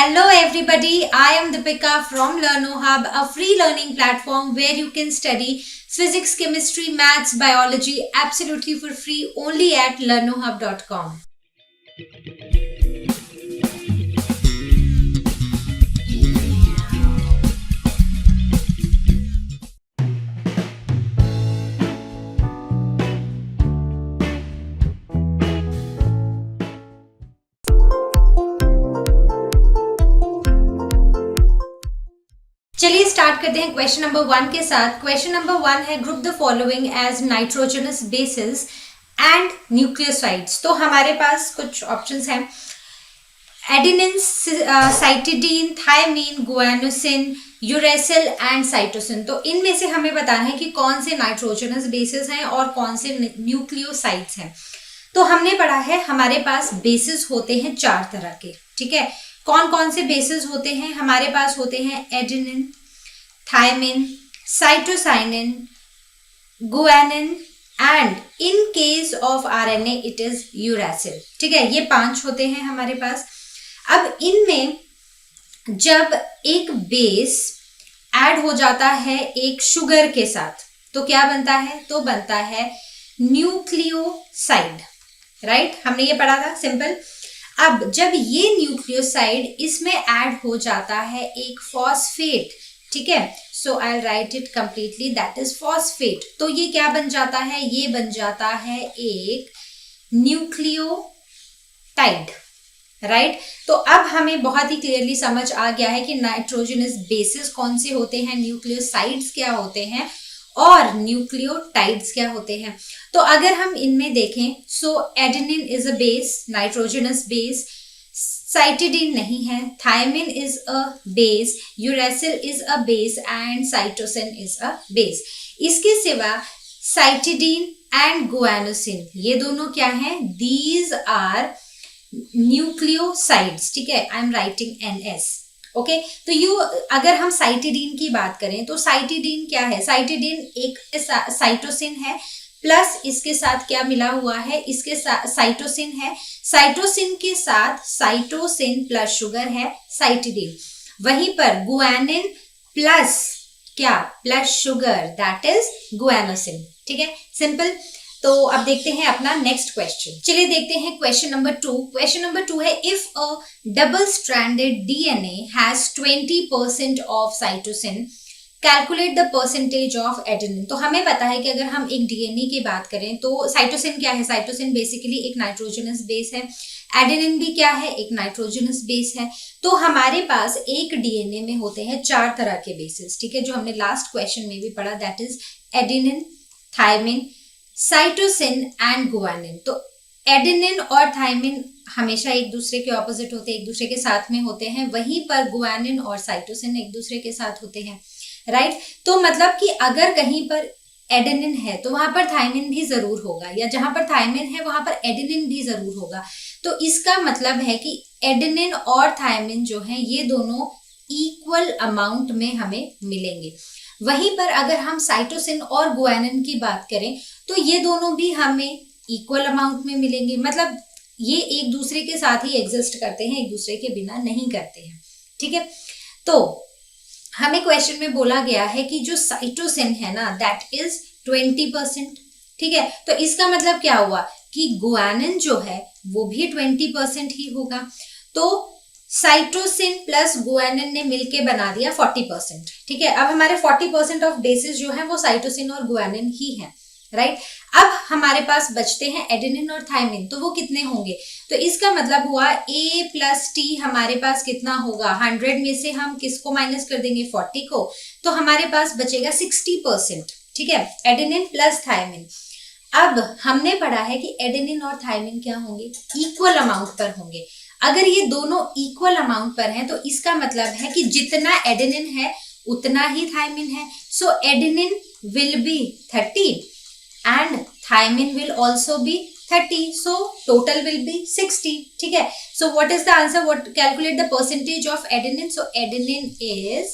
Hello everybody, I am Deepika from LearnoHub, a free learning platform where you can study physics, chemistry, maths, biology absolutely for free only at learnohub.com. चलिए start करते हैं question number 1 के साथ। Question number 1 है group the following as nitrogenous bases and nucleosides. तो हमारे पास कुछ ऑप्शंस हैं, adenine, cytidine, thymine, guanosine, uracil and cytosine. तो इनमें से हमें बताना है कि कौन से नाइट्रोजनस बेसिस हैं और कौन से न्यूक्लियोसाइड्स हैं। तो हमने पढ़ा है हमारे पास बेसिस होते हैं 4 तरह के, ठीक है। कौन कौन से बेसिस होते हैं? हमारे पास होते हैं adenine, thymine, cytosine, guanine and in case of RNA it is uracil, ठीक है। ये 5 होते हैं हमारे पास। अब इनमें जब एक बेस ऐड हो जाता है एक शुगर के साथ तो क्या बनता है? तो बनता है न्यूक्लियोसाइड, राइट। हमने ये पढ़ा था, सिंपल। अब जब ये न्यूक्लियोसाइड इसमें ऐड हो जाता है एक फॉस्फेट, ठीक है, so I will write it completely, that is phosphate. तो ये क्या बन जाता है? ये बन जाता है एक न्यूक्लियोटाइड, राइट। तो अब हमें बहुत ही क्लियरली समझ आ गया है कि नाइट्रोजनस बेसिस कौन से होते हैं, न्यूक्लियोसाइड्स क्या होते हैं और न्यूक्लियोटाइड्स क्या होते हैं। तो अगर हम इनमें देखें, so adenine is a base, nitrogenous base, cytidine नहीं है, thymine is a base, uracil is a base and cytosine is a base. इसके सिवा साइटिडीन एंड गुआनोसिन ये दोनों क्या हैं? दीज आर न्यूक्लियोसाइड्स, ठीक है। I am writing NS, okay. तो अगर हम साइटिडीन की बात करें तो साइटिडीन क्या है? साइटिडीन एक साइटोसिन है प्लस इसके साथ क्या मिला हुआ है? इसके साथ साइटोसिन है, साइटोसिन के साथ साइटोसिन प्लस शुगर है साइटिडीन। वहीं पर गुआनिन प्लस क्या? Plus sugar, that is guanosine, ठीक है, सिंपल। तो अब देखते हैं अपना नेक्स्ट क्वेश्चन। चलिए देखते हैं क्वेश्चन नंबर 2। क्वेश्चन नंबर 2 है if a double stranded DNA has 20% of cytosine, calculate the percentage of adenine. तो हमें पता है कि अगर हम एक DNA की बात करें तो साइटोसिन क्या है? साइटोसिन बेसिकली एक नाइट्रोजनस बेस है, एडेनिन भी क्या है? एक नाइट्रोजनस बेस है। तो हमारे पास एक DNA में होते हैं 4 तरह के बेसिस, ठीक है, जो हमने लास्ट क्वेश्चन में भी पढ़ा, that is adenine, thymine, cytosine and guanine. तो एडेनिन और थायमिन हमेशा एक दूसरे के ऑपोजिट होते हैं, एक दूसरे के साथ में होते हैं। वहीं पर गुआनिन और साइटोसिन एक दूसरे के साथ होते हैं, राइट। तो मतलब कि अगर कहीं पर एडेनिन है तो वहां पर थायमिन भी जरूर होगा, या जहां पर थायमिन है वहां पर एडेनिन भी जरूर होगा। तो इसका मतलब है कि एडेनिन और थायमिन जो है ये दोनों इक्वल अमाउंट में हमें मिलेंगे। वहीं पर अगर हम साइटोसिन और गुआनिन की बात करें तो ये दोनों भी हमें इक्वल अमाउंट में मिलेंगे। मतलब ये एक दूसरे के साथ ही एग्जिस्ट करते हैं, एक दूसरे के बिना नहीं करते हैं, ठीक है। तो हमें क्वेश्चन में बोला गया है कि जो साइटोसिन है ना दैट इज 20%, ठीक है। तो इसका मतलब क्या हुआ कि गुआनिन जो है वो भी 20% ही होगा। तो साइटोसिन प्लस गुआनिन ने मिलके बना दिया 40%, ठीक है। अब हमारे 40% ऑफ बेसिस जो है वो साइटोसिन और गुआनिन ही है, राइट। अब हमारे पास बचते हैं एडेनिन और थायमिन, तो वो कितने होंगे? तो इसका मतलब हुआ A प्लस T हमारे पास कितना होगा? 100 में से हम किसको माइनस कर देंगे? 40 को। तो हमारे पास बचेगा 60%, ठीक है, एडेनिन प्लस थायमिन। अब हमने पढ़ा है कि एडेनिन और थायमिन क्या होंगे? इक्वल अमाउंट पर होंगे। अगर ये दोनों इक्वल अमाउंट पर हैं तो इसका मतलब है कि जितना एडेनिन है उतना ही थायमिन है। So adenine will be 30 and thiamine will also be 30, so total will be 60, ठीक है। So what is the answer? What calculate the percentage of adenine? So adenine is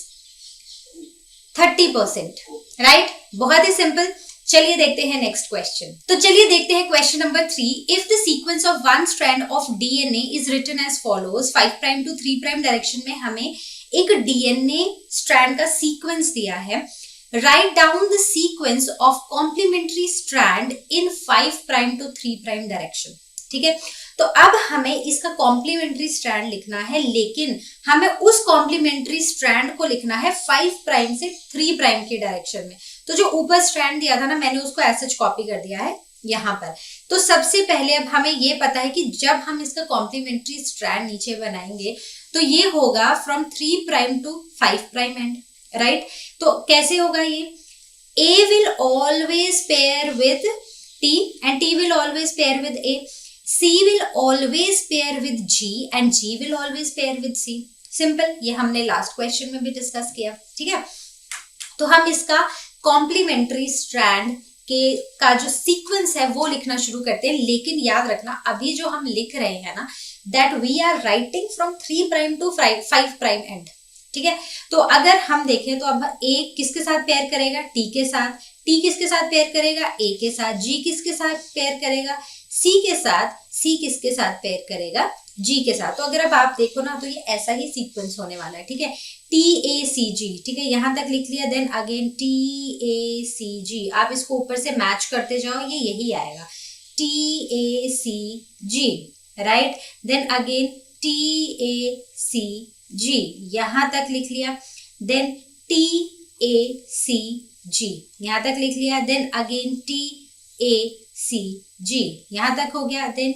30%, right? बहुत ही सिंपल। चलिए देखते हैं नेक्स्ट क्वेश्चन। तो चलिए देखते हैं question number 3। If the sequence of one strand of DNA is written as follows, 5 prime to 3 prime direction में हमें एक डीएनए स्ट्रैंड का सीक्वेंस दिया है। Write down the sequence of complementary strand in 5 prime to 3 prime direction. ठीक है, तो अब हमें इसका कॉम्प्लीमेंट्री स्ट्रैंड लिखना है, लेकिन हमें उस कॉम्प्लीमेंट्री स्ट्रैंड को लिखना है 5 प्राइम से 3 प्राइम की डायरेक्शन में। तो जो ऊपर स्ट्रैंड दिया था ना, मैंने उसको ऐसे कॉपी कर दिया है यहाँ पर। तो सबसे पहले अब हमें ये पता है कि जब हम इसका कॉम्प्लीमेंट्री स्ट्रैंड नीचे बनाएंगे तो ये होगा from 3 prime to 5 prime end, right. तो कैसे होगा ये? A will always pair with T and T will always pair with A. C will always pair with G and G will always pair with C. Simple, ये हमने last question में भी discuss किया। ठीक है, तो हम इसका कॉम्प्लीमेंट्री स्ट्रैंड का जो सीक्वेंस है वो लिखना शुरू करते हैं। लेकिन याद रखना, अभी जो हम लिख रहे हैं ना, that we are writing from 3 prime to 5 prime end. ठीक है, तो अगर हम देखें तो अब A किसके साथ पेयर करेगा? T के साथ। T किसके साथ पेयर करेगा? A के साथ। G किसके साथ पेयर करेगा? C के साथ। C किसके साथ पेयर करेगा? G के साथ। तो अगर अब आप देखो ना, तो ये ऐसा ही सीक्वेंस होने वाला है। ठीक है, TACG। ठीक है, यहां तक लिख लिया, देन अगेन TACG। आप इसको ऊपर से मैच करते जाओ, ये यही आएगा, TACG, right. Then again TACG, यहां तक लिख लिया, देन TACG, यहां तक लिख लिया, देन अगेन TACG, यहां तक हो गया, देन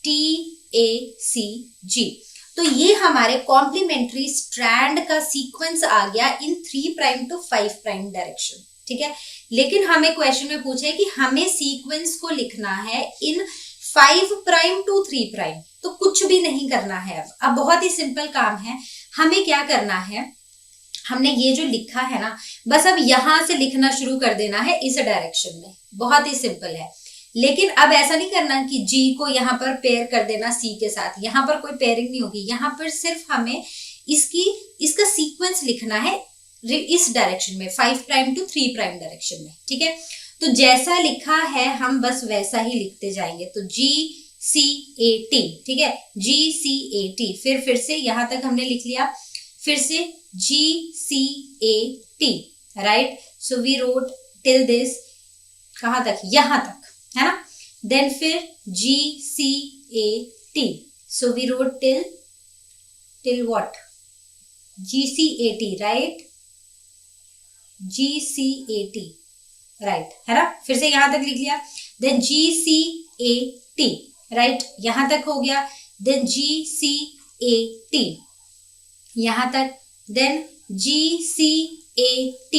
TACG। तो ये हमारे कॉम्प्लीमेंट्री स्ट्रैंड का सीक्वेंस आ गया इन 3 प्राइम टू 5 प्राइम डायरेक्शन। ठीक है, लेकिन हमें क्वेश्चन में पूछा है कि हमें सीक्वेंस को लिखना है इन 5 प्राइम टू 3 प्राइम। तो कुछ भी नहीं करना है। अब बहुत ही सिंपल काम है। हमें क्या करना है, हमने ये जो लिखा है ना, बस अब यहां से लिखना शुरू कर देना है इस डायरेक्शन में। बहुत ही सिंपल है। लेकिन अब ऐसा नहीं करना कि G को यहाँ पर पेयर कर देना C के साथ, यहाँ पर कोई पेयरिंग नहीं होगी। यहाँ पर सिर्फ हमें इसका सीक्वेंस लिखना है इस डायरेक्शन में, 5 प्राइम टू 3 प्राइम डायरेक्शन में। ठीक है, तो जैसा लिखा है हम बस वैसा ही लिखते जाएंगे। तो GCAT, ठीक है, GCAT, फिर से यहां तक हमने लिख लिया, फिर से GCAT, right. So we wrote till this, कहां तक? यहां तक, है ना। देन फिर GCAT, so we wrote till what? GCAT, right, GCAT, right, है ना। फिर से यहां तक लिख लिया, देन GCAT, राइट, यहां तक हो गया, देन GCAT, यहां तक, देन GCAT,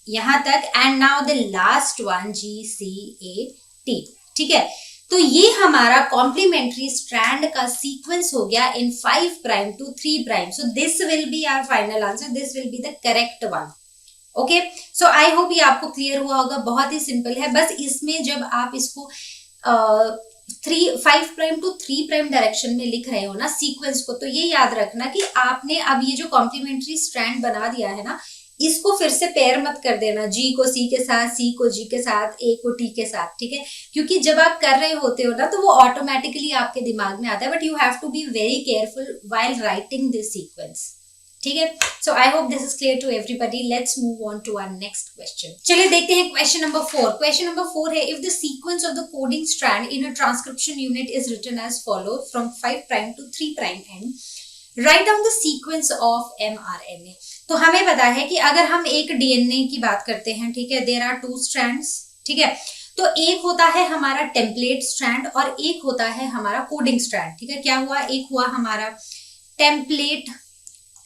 यहां तक, and now the last one GCAT। ठीक है, तो ये हमारा कॉम्प्लीमेंट्री स्ट्रैंड का सीक्वेंस हो गया in 5 prime to 3 prime. So this will be our final answer, this will be the correct one. Okay, so I hope ये आपको क्लियर हुआ होगा। बहुत ही सिंपल है। बस इसमें जब आप इसको 5 प्राइम टू 3 प्राइम डायरेक्शन में लिख रहे हो ना सीक्वेंस को, तो ये याद रखना कि आपने अब ये जो कॉम्प्लीमेंट्री स्ट्रैंड बना दिया है ना, इसको फिर से पेयर मत कर देना, G को C के साथ, C को G के साथ, A को T के साथ। ठीक है, क्योंकि जब आप कर रहे होते हो ना, तो वो ऑटोमेटिकली आपके दिमाग में आता है, but you have to be very careful while writing this sequence. ठीक है, so I hope this is clear to everybody. Let's move on to our next question. चलिए देखते हैं क्वेश्चन नंबर 4। क्वेश्चन नंबर 4 है, if the sequence of the coding strand in a transcription unit is written as follow from 5 prime to 3 prime end, write down the sequence of mRNA। तो हमें पता है कि अगर हम एक डीएनए की बात करते हैं, ठीक है, देयर आर 2 स्ट्रैंड्स। ठीक है, तो एक होता है हमारा टेम्पलेट स्ट्रैंड और एक होता है हमारा कोडिंग स्ट्रैंड। ठीक है, क्या हुआ? एक हुआ हमारा टेम्पलेट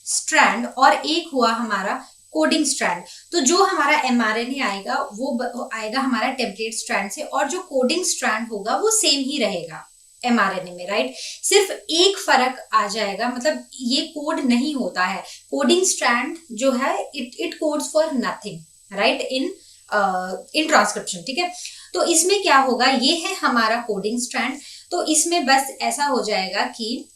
स्ट्रैंड और एक हुआ हमारा कोडिंग स्ट्रैंड। तो जो हमारा mRNA आएगा वो आएगा हमारा टेम्पलेट स्ट्रैंड से, और जो कोडिंग स्ट्रैंड होगा वो सेम ही रहेगा mRNA में, राइट। सिर्फ एक फर्क आ जाएगा, मतलब ये कोड नहीं होता है। कोडिंग स्ट्रैंड जो है it codes for nothing, right, in transcription. ठीक है, तो इसमें क्या होगा, ये है हमारा कोडिंग स्ट्रैंड। तो इसमें बस ऐसा हो जाएगा कि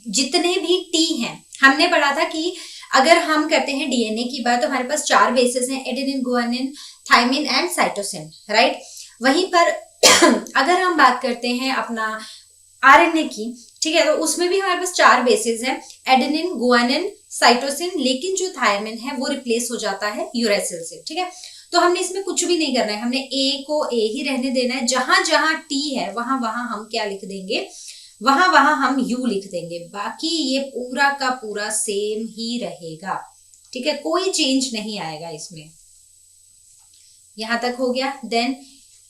जितने भी टी हैं, हमने पढ़ा था कि अगर हम करते हैं डीएनए की बात, तो हमारे पास 4 बेसेस हैं, adenine, guanine, thymine and cytosine, right. वहीं पर अगर हम बात करते हैं अपना आरएनए की, ठीक है, तो उसमें भी हमारे पास 4 बेसेस हैं, एडेनिन, गुआनिन, साइटोसिन, लेकिन जो थायमिन है वो रिप्लेस हो जाता है यूरेसिल से, ठीक है। तो हमने इसमें कुछ भी नहीं करना है, हमने ए को ए ही रहने देना है, जहां जहां टी है वहां वहां हम क्या लिख देंगे, वहां वहां हम यू लिख देंगे, बाकी ये पूरा का पूरा सेम ही रहेगा, ठीक है, कोई चेंज नहीं आएगा इसमें। यहां तक हो गया। Then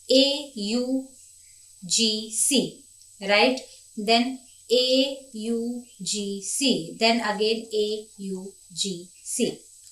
AUGC, right, then AUGC, then again AUGC,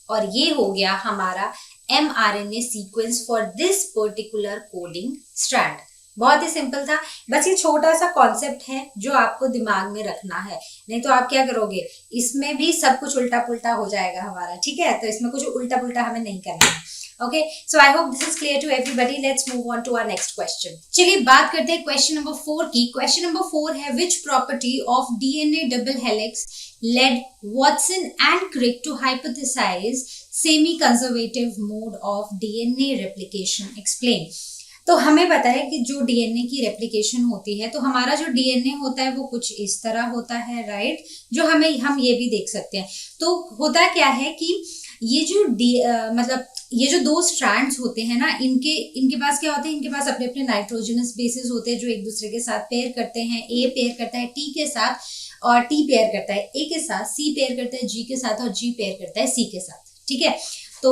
और ये हो गया हमारा mRNA sequence for this particular coding strand. बहुत ही सिंपल था, बस ये छोटा सा कॉन्सेप्ट है जो आपको दिमाग में रखना है, नहीं तो आप क्या करोगे, इसमें भी सब कुछ उल्टा पुल्टा हो जाएगा हमारा, ठीक है, तो इसमें कुछ उल्टा पुल्टा हमें नहीं करना है। Okay, so I hope this is clear to everybody. Let's move on to our next question. चलिए बात करते हैं क्वेश्चन नंबर 4 की। क्वेश्चन नंबर 4 है, which property of DNA double helix led Watson and Crick to hypothesize semi-conservative mode of DNA replication? Explain. तो हमें पता है कि जो डीएनए की रेप्लिकेशन होती है, तो हमारा जो डीएनए होता है वो कुछ इस तरह होता है, राइट, जो हम ये भी देख सकते हैं। तो होता क्या है कि ये जो मतलब ये जो 2 स्ट्रैंड्स होते हैं ना, इनके पास क्या होते हैं, इनके पास अपने अपने नाइट्रोजनस बेसिस होते हैं जो एक दूसरे के साथ पेयर करते हैं। ए पेयर करता है टी के साथ, और टी पेयर करता है ए के साथ, सी पेयर करता है जी के साथ, और जी पेयर करता है सी के साथ, ठीक है। तो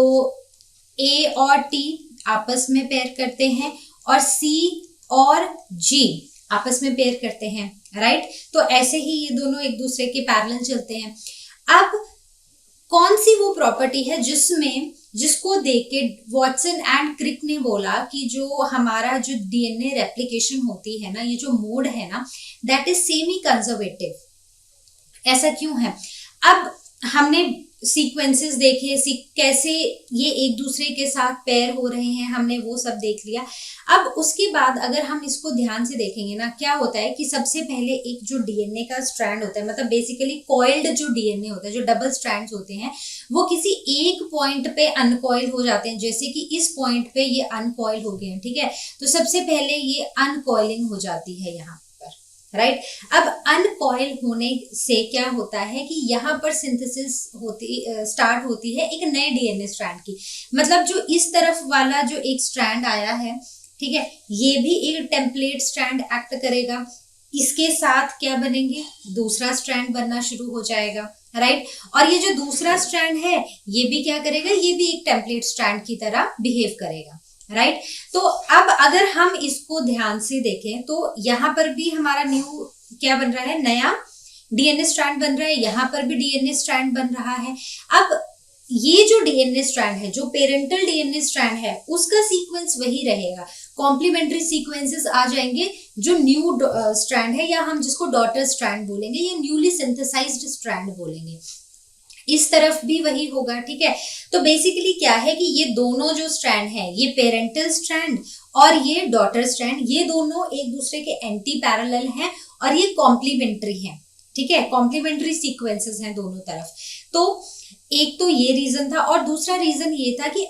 ए और टी आपस में पेयर करते हैं, और सी और जी आपस में पेयर करते हैं, राइट। तो ऐसे ही ये दोनों एक दूसरे के पैरेलल चलते हैं। अब कौन सी वो प्रॉपर्टी है जिसको देख के वॉटसन एंड क्रिक ने बोला कि जो हमारा जो डीएनए रेप्लिकेशन होती है ना, ये जो मोड है ना, दैट इज सेमी कंजर्वेटिव। ऐसा क्यों है? अब हमने सीक्वेंसेस देखे, कैसे ये एक दूसरे के साथ पेयर हो रहे हैं, हमने वो सब देख लिया। अब उसके बाद अगर हम इसको ध्यान से देखेंगे ना, क्या होता है कि सबसे पहले एक जो डीएनए का स्ट्रैंड होता है, मतलब बेसिकली कॉइल्ड जो डीएनए होता है, जो डबल स्ट्रैंड्स होते हैं, वो किसी एक पॉइंट पे अनकॉइल हो जाते हैं। जैसे कि इस पॉइंट पे ये अनकॉइल हो गए हैं, ठीक है, तो सबसे पहले ये अनकॉइलिंग हो जाती है यहाँ, राइट। अब अनकॉइल होने से क्या होता है कि यहाँ पर सिंथेसिस स्टार्ट होती है एक नए डीएनए स्ट्रैंड की। मतलब जो इस तरफ वाला जो एक स्ट्रैंड आया है, ठीक है, ये भी एक टेम्पलेट स्ट्रैंड एक्ट करेगा, इसके साथ क्या बनेंगे, दूसरा स्ट्रैंड बनना शुरू हो जाएगा, राइट। और ये जो दूसरा स्ट्रैंड है ये भी क्या करेगा, ये भी एक टेम्पलेट स्ट्रैंड की तरह बिहेव करेगा, राइट। तो अब अगर हम इसको ध्यान से देखें तो यहाँ पर भी हमारा न्यू क्या बन रहा है, नया डीएनए स्ट्रैंड बन रहा है, यहाँ पर भी डीएनए स्ट्रैंड बन रहा है। अब ये जो डीएनए स्ट्रैंड है, जो पेरेंटल डीएनए स्ट्रैंड है, उसका सीक्वेंस वही रहेगा, कॉम्प्लीमेंट्री सीक्वेंसेस आ जाएंगे। जो न्यू स्ट्रैंड है, या हम जिसको डॉटर स्ट्रैंड बोलेंगे, या न्यूली सिंथेसाइज्ड स्ट्रैंड बोलेंगे, इस तरफ भी वही होगा, ठीक है। तो बेसिकली क्या है कि ये दोनों जो स्ट्रैंड है, ये पेरेंटल स्ट्रैंड और ये डॉटर स्ट्रैंड, ये दोनों एक दूसरे के एंटी पैरेलल हैं और ये कॉम्प्लीमेंट्री हैं, ठीक है, कॉम्प्लीमेंट्री सीक्वेंसेस हैं दोनों तरफ। तो एक तो ये रीजन था, और दूसरा रीजन ये था कि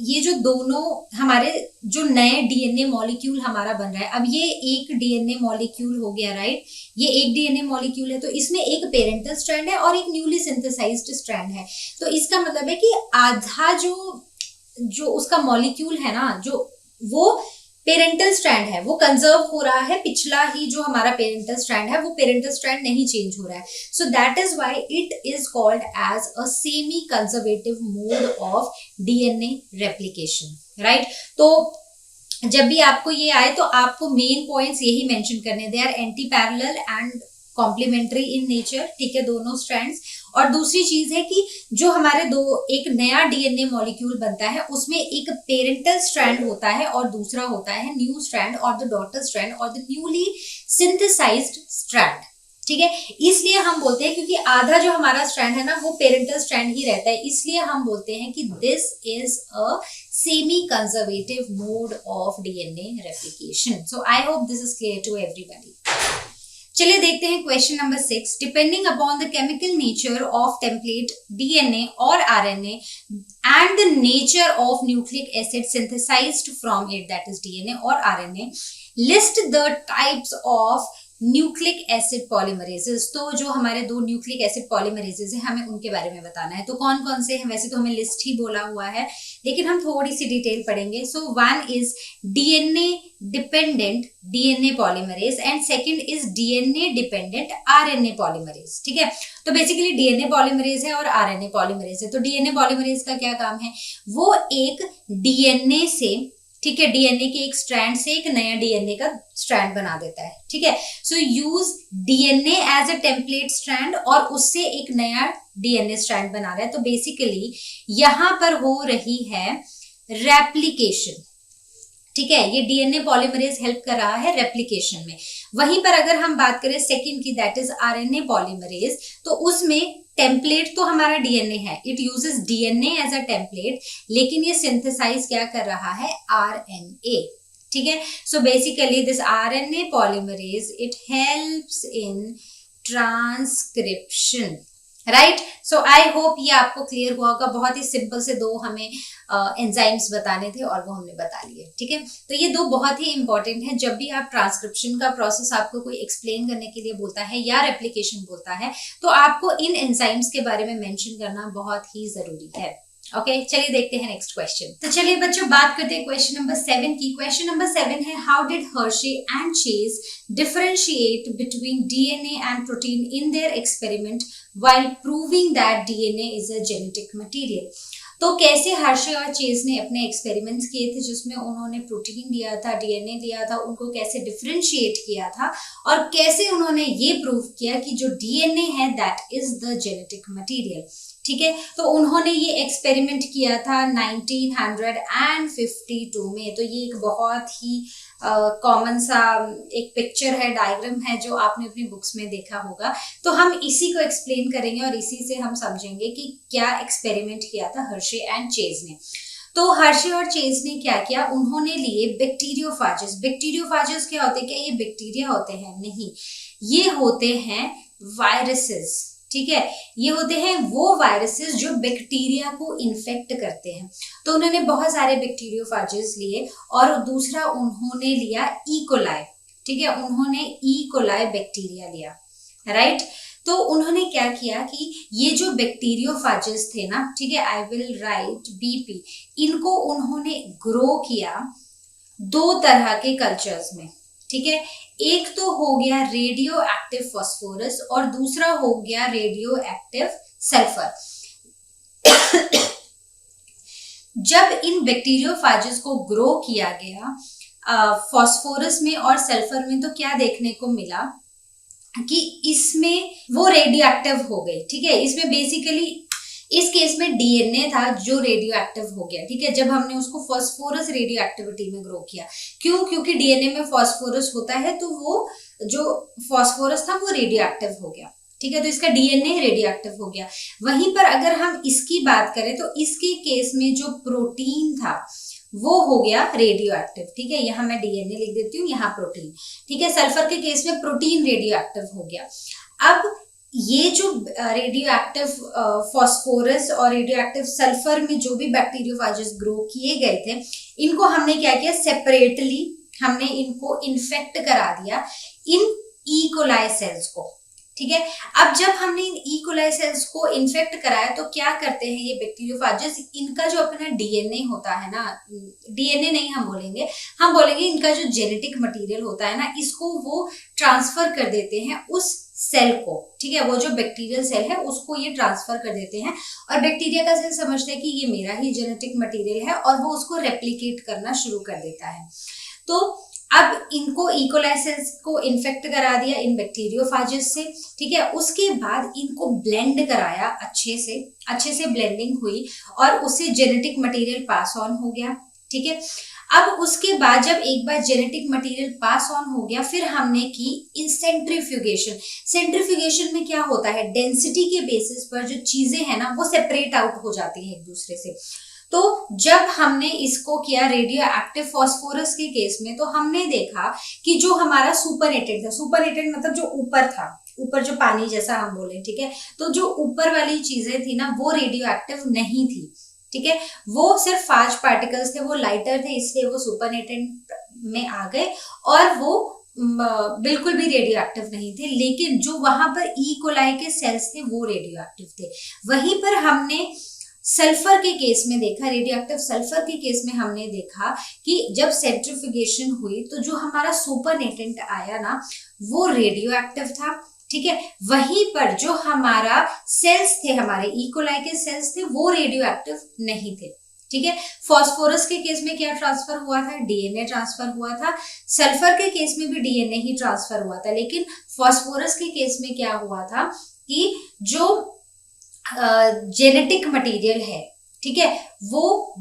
ये जो दोनों हमारे जो नए डीएनए मॉलिक्यूल हमारा बन रहा है, अब ये एक डीएनए मॉलिक्यूल हो गया, राइट, ये एक डीएनए मॉलिक्यूल है, तो इसमें एक पेरेंटल स्ट्रैंड है और एक न्यूली सिंथेसाइज्ड स्ट्रैंड है। तो इसका मतलब है कि आधा जो उसका मॉलिक्यूल है ना, जो वो पेरेंटल स्ट्रैंड है, वो कंजर्व हो रहा है, पिछला ही जो हमारा पेरेंटल स्ट्रैंड है वो पेरेंटल स्ट्रैंड नहीं चेंज हो रहा है। So that is why it is called as a semi conservative mode of DNA replication, right. तो जब भी आपको ये आए तो आपको मेन पॉइंट्स यही मेंशन करने, they are antiparallel and complementary in nature, ठीक है, दोनों स्ट्रैंड्स। और दूसरी चीज है कि जो हमारे एक नया डीएनए मॉलिक्यूल बनता है, उसमें एक पेरेंटल स्ट्रैंड होता है और दूसरा होता है न्यू स्ट्रैंड और द डॉटर स्ट्रैंड और द न्यूली सिंथेसाइज्ड स्ट्रैंड, ठीक है। इसलिए हम बोलते हैं, क्योंकि आधा जो हमारा स्ट्रैंड है ना वो पेरेंटल स्ट्रैंड ही रहता है, इसलिए हम बोलते हैं कि this is a semi conservative mode of DNA replication. So I hope this is clear to everybody. चलिए देखते हैं question number 6। Depending upon the chemical nature of template DNA और RNA and the nature of nucleic acid synthesized from it, that is DNA और RNA, list the types of nucleic acid polymerases. तो जो हमारे दो nucleic acid polymerases हैं हमें उनके बारे में बताना है। तो कौन कौन से हैं? वैसे तो हमें लिस्ट ही बोला हुआ है, लेकिन हम थोड़ी सी डिटेल पढ़ेंगे। So one is DNA dependent DNA polymerase and second is DNA dependent RNA polymerase. ठीक है, तो बेसिकली डीएनए पॉलीमरेज है और आरएनए पॉलीमरेज है। तो डीएनए पॉलीमरेज का क्या काम है? वो एक डीएनए से, ठीक है, डीएनए के एक स्ट्रैंड से एक नया डीएनए का स्ट्रैंड बना देता है। ठीक है, so use DNA as a template strand और उससे एक नया डीएनए स्ट्रैंड बना रहा है। तो बेसिकली यहां पर हो रही है रेप्लिकेशन। ठीक है, ये डीएनए पॉलीमरेज हेल्प कर रहा है रेप्लिकेशन में। वहीं पर अगर हम बात करें सेकंड की, दैट इज आरएनए पॉलीमरेज, तो उसमें टेम्पलेट तो हमारा डीएनए है, it uses DNA as a template, लेकिन ये सिंथेसाइज क्या कर रहा है? आरएनए। ठीक है, so basically this RNA polymerase it helps in transcription, right. So I hope ये आपको क्लियर हुआ होगा। बहुत ही सिंपल से दो हमें एंजाइम्स बताने थे और वो हमने बता लिए। ठीक है, तो ये दो बहुत ही इंपॉर्टेंट है। जब भी आप ट्रांसक्रिप्शन का प्रोसेस आपको कोई एक्सप्लेन करने के लिए बोलता है या रेप्लिकेशन बोलता है, तो आपको इन एंजाइम्स के बारे में मेंशन करना बहुत ही जरूरी है। ओके, चलिए देखते हैं नेक्स्ट क्वेश्चन। तो चलिए बच्चों बात करते हैं क्वेश्चन नंबर 7 की। क्वेश्चन नंबर 7 है, how did Hershey and chase differentiate between DNA and protein in their experiment while proving that DNA is a genetic material. तो कैसे हर्शे और चेज ने अपने एक्सपेरिमेंट्स किए थे जिसमें उन्होंने प्रोटीन लिया था, डीएनए लिया था, उनको कैसे डिफरेंशिएट किया था और कैसे उन्होंने ये प्रूव किया कि जो डीएनए है that is the genetic material. ठीक है, तो उन्होंने ये एक्सपेरिमेंट किया था 1952 में। तो ये एक बहुत ही कॉमन सा एक पिक्चर है, डायग्राम है, जो आपने अपनी बुक्स में देखा होगा। तो हम इसी को एक्सप्लेन करेंगे और इसी से हम समझेंगे कि क्या एक्सपेरिमेंट किया था हर्शे एंड चेज ने। तो हर्शे और चेज ने क्या किया? उन्होंने लिए बैक्टीरियोफाजेस। बैक्टीरियोफाजेस क्या होते हैं? क्या ये बैक्टीरिया होते हैं? नहीं, ये होते हैं वायरसेस। ठीक है, ये होते हैं वो वायरसेस जो बैक्टीरिया को इन्फेक्ट करते हैं। तो उन्होंने बहुत सारे बैक्टीरियोफाजेस लिए और दूसरा उन्होंने लिया इकोलाई। ठीक है, उन्होंने इकोलाई बैक्टीरिया लिया, राइट। तो उन्होंने क्या किया कि ये जो बैक्टीरियोफाजेस थे ना, ठीक है, आई विल राइट बीपी, इनको उन्होंने ग्रो किया दो तरह के कल्चर्स में। ठीक है, एक तो हो गया रेडियो एक्टिव फास्फोरस और दूसरा हो गया रेडियो एक्टिव सल्फर। जब इन बैक्टीरियोफाजेस को ग्रो किया गया फास्फोरस में और सल्फर में, तो क्या देखने को मिला कि इसमें वो रेडियो एक्टिव हो गई। ठीक है, इसमें बेसिकली इस केस में डीएनए था जो रेडियो एक्टिव हो गया। ठीक है, जब हमने उसको फास्फोरस रेडियो एक्टिविटी में ग्रो किया। क्यों? क्योंकि डीएनए में फास्फोरस होता है, तो वो जो फास्फोरस था वो रेडियो एक्टिव हो गया। ठीक है, तो इसका डीएनए रेडियो एक्टिव हो गया। वहीं पर अगर हम इसकी बात करें तो इसके केस में जो प्रोटीन था वो हो गया रेडियो एक्टिव। ठीक है, यहाँ मैं डीएनए लिख देती हूँ, यहाँ प्रोटीन। ठीक है, सल्फर के केस में प्रोटीन रेडियो एक्टिव हो गया। अब ये जो रेडियो एक्टिव फास्फोरस और रेडियो एक्टिव सल्फर में जो भी बैक्टीरियोफाजेस ग्रो किए गए थे, इनको हमने क्या किया? सेपरेटली हमने इनको इन्फेक्ट करा दिया इन ई कोलाई सेल्स को। ठीक है, अब जब हमने इन ई कोलाई सेल्स को इन्फेक्ट कराया तो क्या करते हैं ये बैक्टीरियोफाजेस? इनका जो अपना डीएनए होता है ना, डीएनए नहीं हम बोलेंगे इनका जो जेनेटिक मटेरियल होता है ना, इसको वो ट्रांसफर कर देते हैं उस सेल को। ठीक है, वो जो बैक्टीरियल सेल है उसको ये ट्रांसफर कर देते हैं और बैक्टीरिया का सेल समझता है कि ये मेरा ही जेनेटिक मटेरियल है और वो उसको रेप्लिकेट करना शुरू कर देता है। तो अब इनको इकोलाई सेल्स को इन्फेक्ट करा दिया इन बैक्टीरियोफाजेस से। ठीक है, उसके बाद इनको ब्लेंड कराया, अच्छे से ब्लेंडिंग हुई और उससे जेनेटिक मटेरियल पास ऑन हो गया। ठीक है, अब उसके बाद जब एक बार जेनेटिक मटेरियल पास ऑन हो गया, फिर हमने की इन सेंट्रीफ्यूगेशन। सेंट्रीफ्यूगेशन में क्या होता है? डेंसिटी के बेसिस पर जो चीजें हैं ना वो सेपरेट आउट हो जाती है एक दूसरे से। तो जब हमने इसको किया रेडियो एक्टिव फॉस्फोरस के केस में, तो हमने देखा कि जो हमारा सुपरनेटेड था, सुपरनेटेड मतलब जो ऊपर था, ऊपर जो पानी जैसा हम बोले, ठीक है, तो जो ऊपर वाली चीजें थी ना वो रेडियो एक्टिव नहीं थी, ठीक है, वो सिर्फ 5 पार्टिकल्स थे, वो लाइटर थे, इसलिए वो सुपरनेटेड में आ गए और वो बिल्कुल भी रेडियो एक्टिव नहीं थे। लेकिन जो वहां पर ई कोलाई के सेल्स थे वो रेडियो एक्टिव थे। वहीं पर हमने सल्फर के केस में देखा, रेडियो एक्टिव सल्फर के केस में हमने देखा कि जब सेंट्रीफ्यूगेशन हुई तो जो हमारा सुपरनेटेंट आया ना वो रेडियो एक्टिव था, ठीक है। वहीं पर जो हमारा सेल्स थे, हमारे ई कोलाई के सेल्स थे, वो रेडियो एक्टिव नहीं थे, ठीक है। फॉस्फोरस के केस में क्या ट्रांसफर हुआ था, डीएनए ट्रांसफर हुआ था। सल्फर के केस में भी डीएनए ही ट्रांसफर हुआ था, लेकिन फॉस्फोरस के केस में क्या हुआ था कि जो जेनेटिक मटेरियल है, ठीक है, वो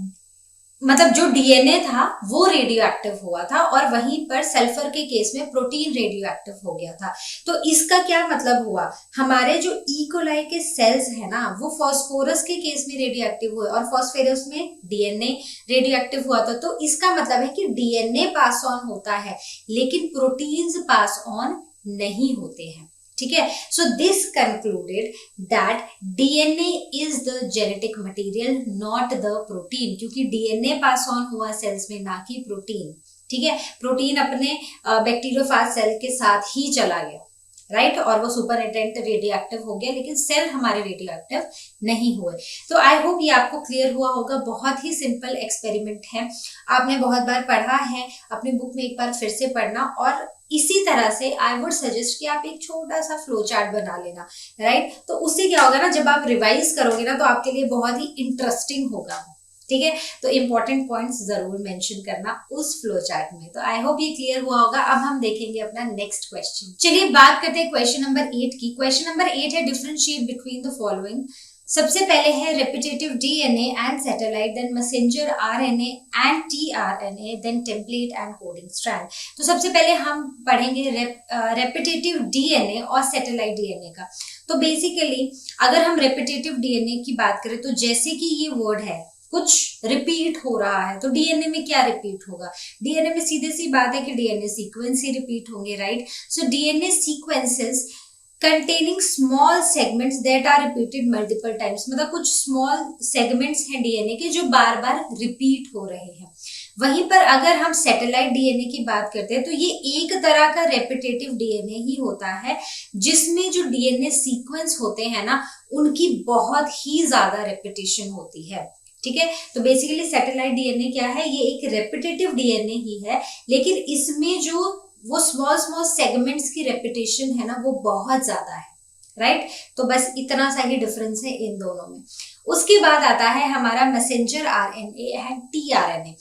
मतलब जो डीएनए था वो रेडियो एक्टिव हुआ था और वहीं पर सल्फर के केस में प्रोटीन रेडियो एक्टिव हो गया था। तो इसका क्या मतलब हुआ, हमारे जो ई कोलाई के सेल्स है ना वो फॉस्फोरस के केस में रेडियो एक्टिव हुए और फॉस्फोरस में डीएनए रेडियो एक्टिव हुआ था। तो इसका मतलब है कि डीएनए पास ऑन होता है लेकिन प्रोटीन्स पास ऑन नहीं होते हैं, ठीक है। So this concluded that DNA is the genetic material not the protein, क्योंकि डीएनए पास ऑन हुआ सेल्स में ना कि प्रोटीन, ठीक है। प्रोटीन अपने बैक्टीरियोफाज सेल के साथ ही चला गया, राइट, और वो सुपरनेटेंट रेडियो एक्टिव हो गया, लेकिन सेल हमारे रेडियो एक्टिव नहीं हुए। तो आई होप ये आपको क्लियर हुआ होगा। बहुत ही सिंपल एक्सपेरिमेंट है, आपने बहुत बार पढ़ा है, अपनी बुक में एक बार फिर से पढ़ना और इसी तरह से आई वुड सजेस्ट कि आप एक छोटा सा फ्लो चार्ट बना लेना, राइट। तो उससे क्या होगा ना, जब आप रिवाइज करोगे ना तो आपके लिए बहुत ही इंटरेस्टिंग होगा, ठीक है। तो इंपॉर्टेंट पॉइंट्स जरूर मेंशन करना उस फ्लो चार्ट में। तो आई होप ये क्लियर हुआ होगा। अब हम देखेंगे अपना नेक्स्ट क्वेश्चन। चलिए बात करते हैं क्वेश्चन नंबर 8 की। क्वेश्चन नंबर 8 है डिफरेंशिएट बिटवीन द फॉलोइंग। सबसे पहले है repetitive DNA and satellite, then messenger RNA and tRNA, then template and coding strand. तो सबसे पहले हम पढ़ेंगे रेपिटेटिव डीएनए और सैटेलाइट डीएनए का। तो बेसिकली अगर हम रेपिटेटिव डीएनए की बात करें तो जैसे कि ये वर्ड है कुछ रिपीट हो रहा है, तो डीएनए में क्या रिपीट होगा, डीएनए में सीधे सी बात है कि डीएनए सीक्वेंस ही रिपीट होंगे, right. So DNA sequences containing small segments that are repeated multiple times, मतलब कुछ small segments हैं डीएनए के जो बार बार रिपीट हो रहे हैं। वहीं पर अगर हम सैटेलाइट डीएनए की बात करते हैं तो ये एक तरह का रेपिटेटिव डीएनए ही होता है जिसमें जो डीएनए सीक्वेंस होते हैं ना उनकी बहुत ही ज्यादा रेपिटेशन होती है, ठीक है। तो बेसिकली सैटेलाइट डीएनए क्या है, ये एक रेपिटेटिव डीएनए ही है, लेकिन इसमें जो वो स्मॉल सेगमेंट्स की रेपिटेशन है ना वो बहुत ज्यादा है, राइट। तो बस इतना सा ही डिफरेंस है इन दोनों में। उसके बाद आता है हमारा messenger RNA and tRNA.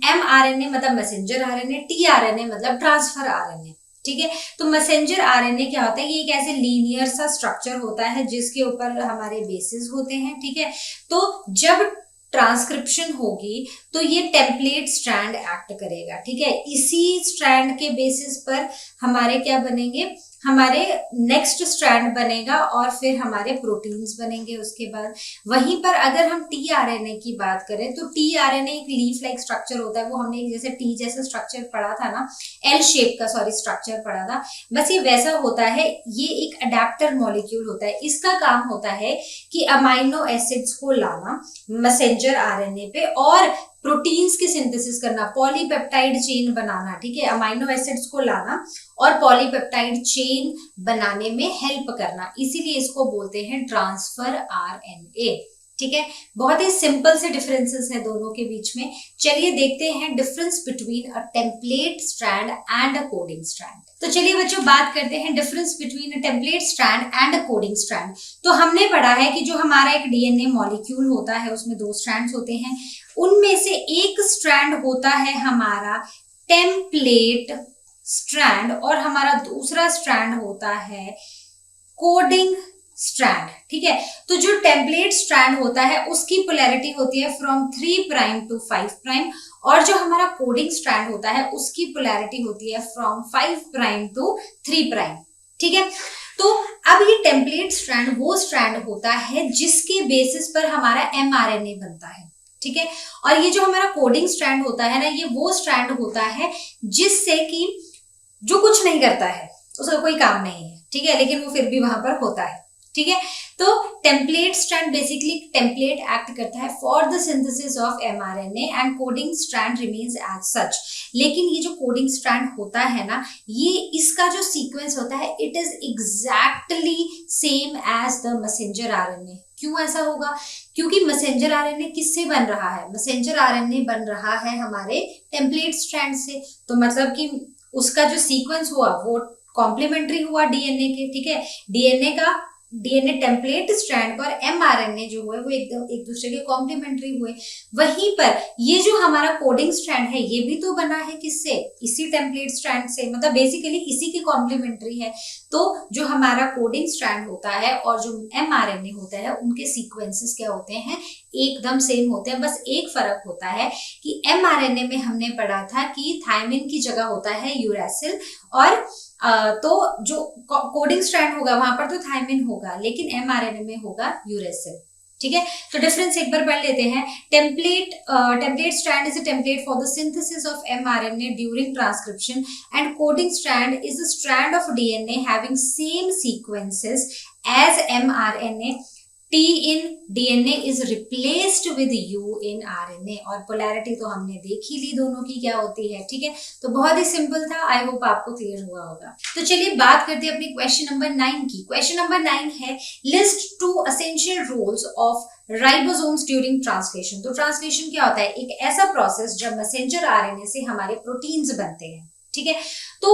MRNA मतलब मैसेंजर आरएनए, टीआरएनए मतलब ट्रांसफर आरएनए, ठीक है। तो मैसेंजर आरएनए क्या होता है, ये एक ऐसे लीनियर सा स्ट्रक्चर होता है जिसके ऊपर हमारे बेसिस होते हैं, ठीक है। तो जब ट्रांसक्रिप्शन होगी तो ये टेम्पलेट स्ट्रैंड एक्ट करेगा, ठीक है। इसी स्ट्रैंड के बेसिस पर हमारे क्या बनेंगे, हमारे नेक्स्ट स्ट्रैंड बनेगा और फिर हमारे प्रोटीन्स बनेंगे उसके बाद। वहीं पर अगर हम टीआरएनए की बात करें तो टीआरएनए एक लीफ लाइक स्ट्रक्चर होता है, वो हमने एक जैसे टी जैसा स्ट्रक्चर पढ़ा था ना, एल शेप का स्ट्रक्चर पढ़ा था, बस ये वैसा होता है। ये एक अडेप्टर मॉलिक्यूल होता है, इसका काम होता है कि अमाइनो एसिड्स को लाना मैसेंजर आरएनए पे और प्रोटीन्स की सिंथेसिस करना, पॉलीपेप्टाइड चेन बनाना, ठीक है। अमाइनो एसिड्स को लाना और पॉलीपेप्टाइड चेन बनाने में हेल्प करना, इसीलिए इसको बोलते हैं ट्रांसफर आरएनए, ठीक है। बहुत ही सिंपल से डिफरेंसेस हैं दोनों के बीच में। चलिए देखते हैं difference between a template strand and a coding strand. तो चलिए बच्चों बात करते हैं difference between a template strand and a coding strand. तो हमने पढ़ा है कि जो हमारा एक डीएनए मॉलिक्यूल होता है उसमें 2 स्ट्रैंड्स होते हैं, उनमें से एक स्ट्रैंड होता है हमारा टेम्पलेट स्ट्रैंड और हमारा दूसरा स्ट्रैंड होता है कोडिंग स्ट्रैंड, ठीक है। तो जो टेम्पलेट स्ट्रैंड होता है उसकी पोलैरिटी होती है फ्रॉम 3 प्राइम टू 5 प्राइम और जो हमारा कोडिंग स्ट्रैंड होता है उसकी पोलैरिटी होती है फ्रॉम 5 प्राइम टू 3 प्राइम, ठीक है। तो अब ये टेम्पलेट स्ट्रैंड वो स्ट्रैंड होता है जिसके बेसिस पर हमारा एमआरएनए बनता है, ठीक है। और ये जो हमारा कोडिंग स्ट्रैंड होता है ना, ये वो स्ट्रैंड होता है जिससे कि जो कुछ नहीं करता है, उसका कोई काम नहीं है, ठीक है, लेकिन वो फिर भी वहां पर होता है, ठीक है। तो template strand basically template act करता है for the synthesis of mRNA and coding strand remains as such. लेकिन ये जो कोडिंग स्ट्रैंड होता है ना, ये इसका जो सीक्वेंस होता है it is exactly same as the messenger RNA. क्यों ऐसा होगा? क्योंकि मैसेंजर आरएनए किससे बन रहा है? मैसेंजर आरएनए बन रहा है हमारे टेम्पलेट स्ट्रैंड से। तो मतलब कि उसका जो सीक्वेंस हुआ वो कॉम्प्लीमेंट्री हुआ डीएनए के, ठीक है। डीएनए टेम्पलेट स्ट्रैंड और एमआरएनए जो हुए वो एक दूसरे के कॉम्प्लीमेंट्री हुए। वहीं पर ये जो हमारा कोडिंग स्ट्रैंड है ये भी तो बना है किससे? इसी टेम्पलेट स्ट्रैंड से, मतलब बेसिकली इसी के कॉम्प्लीमेंट्री है। तो जो हमारा कोडिंग स्ट्रैंड होता है और जो एमआरएनए होता है उनके सीक्वेंसेस क्या होते हैं? एकदम सेम होते हैं। बस एक फर्क होता है कि एमआरएनए में हमने पढ़ा था कि थायमिन की जगह होता है यूरैसिल, और तो जो कोडिंग स्ट्रैंड होगा वहां पर तो थायमिन होगा, लेकिन एमआरएनए में होगा यूरैसिल, ठीक है। तो डिफरेंस एक बार पढ़ लेते हैं। Template strand is a template for the synthesis of mRNA during transcription and coding strand is a strand of DNA having same sequences as mRNA. T in DNA is replaced with U in RNA। और polarity तो हमने देख ही ली दोनों की क्या होती है, ठीक है। तो बहुत ही सिंपल था, आई होप आपको क्लियर हुआ होगा। तो चलिए बात करते हैं अपनी क्वेश्चन नंबर 9 की। क्वेश्चन नंबर 9 है list 2 essential roles of ribosomes during translation. तो ट्रांसलेशन क्या होता है? एक ऐसा प्रोसेस जब मैसेंजर आरएनए से हमारे प्रोटीन्स बनते हैं, ठीक है। तो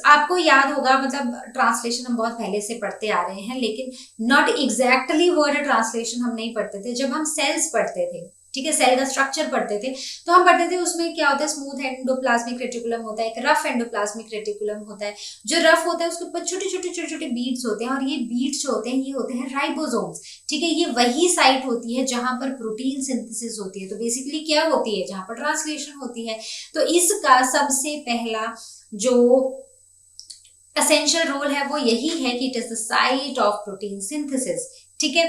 आपको याद होगा, मतलब ट्रांसलेशन हम बहुत पहले से पढ़ते आ रहे हैं, लेकिन नॉट एग्जैक्टली वर्ड ट्रांसलेशन हम नहीं पढ़ते थे। जब हम सेल्स पढ़ते थे, ठीक है, सेल का स्ट्रक्चर पढ़ते थे, तो हम पढ़ते थे उसमें क्या होता है? स्मूथ एंडोप्लाज्मिक रेटिकुलम होता है, एक रफ एंडोप्लाज्मिक रेटिकुलम होता है। जो रफ होता है उसके ऊपर छोटे छोटे बीड्स होते हैं, और ये बीड्स जो होते हैं ये होते हैं राइबोसोम्स, ठीक है। ये वही साइट होती है जहां पर प्रोटीन सिंथेसिस होती है। तो बेसिकली क्या होती है? जहां पर ट्रांसलेशन होती है। तो इसका सबसे पहला जो एसेंशियल रोल है वो यही है कि it is the site of protein synthesis, ठीक है।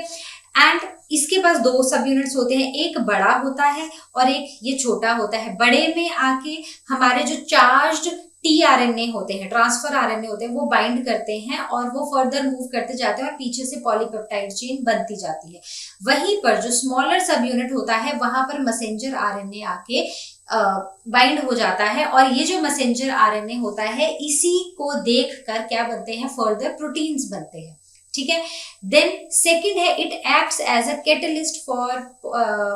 एंड इसके पास 2 सब यूनिट्स होते हैं, एक बड़ा होता है और एक ये छोटा होता है। बड़े में आके हमारे जो चार्ज्ड टीआरएनए होते हैं, ट्रांसफर आरएनए होते हैं, वो बाइंड करते हैं और वो फर्दर मूव करते जाते हैं और पीछे से पॉलीपेप्टाइड चेन बनती जाती है। वहीं पर जो स्मॉलर सब यूनिट होता है वहां पर मैसेंजर आरएनए आके बाइंड हो जाता है, और ये जो मैसेंजर आरएनए होता है इसी को देखकर क्या बनते हैं? फर्दर प्रोटीन्स बनते हैं, ठीक है। देन सेकंड है it acts as a catalyst for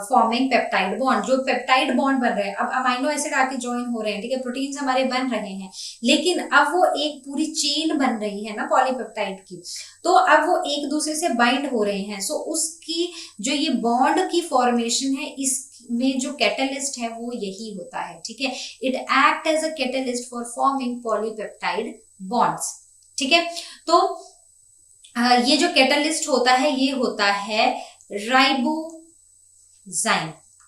forming peptide bond. जो पेप्टाइड बॉन्ड बन रहे हैं, अब अमाइनो एसिड आके ज्वाइन हो रहे हैं, ठीक है, प्रोटीन्स हमारे बन रहे हैं, लेकिन अब वो एक पूरी चेन बन रही है ना पॉलीपेप्टाइड की, तो अब वो एक दूसरे से बाइंड हो रहे हैं। सो उसकी जो ये बॉन्ड की फॉर्मेशन है इस में जो कैटलिस्ट है वो यही होता है, ठीक है। It act as a catalyst for forming polypeptide bonds, ठीक है। तो ये जो कैटलिस्ट होता है ये होता है राइबोजाइम,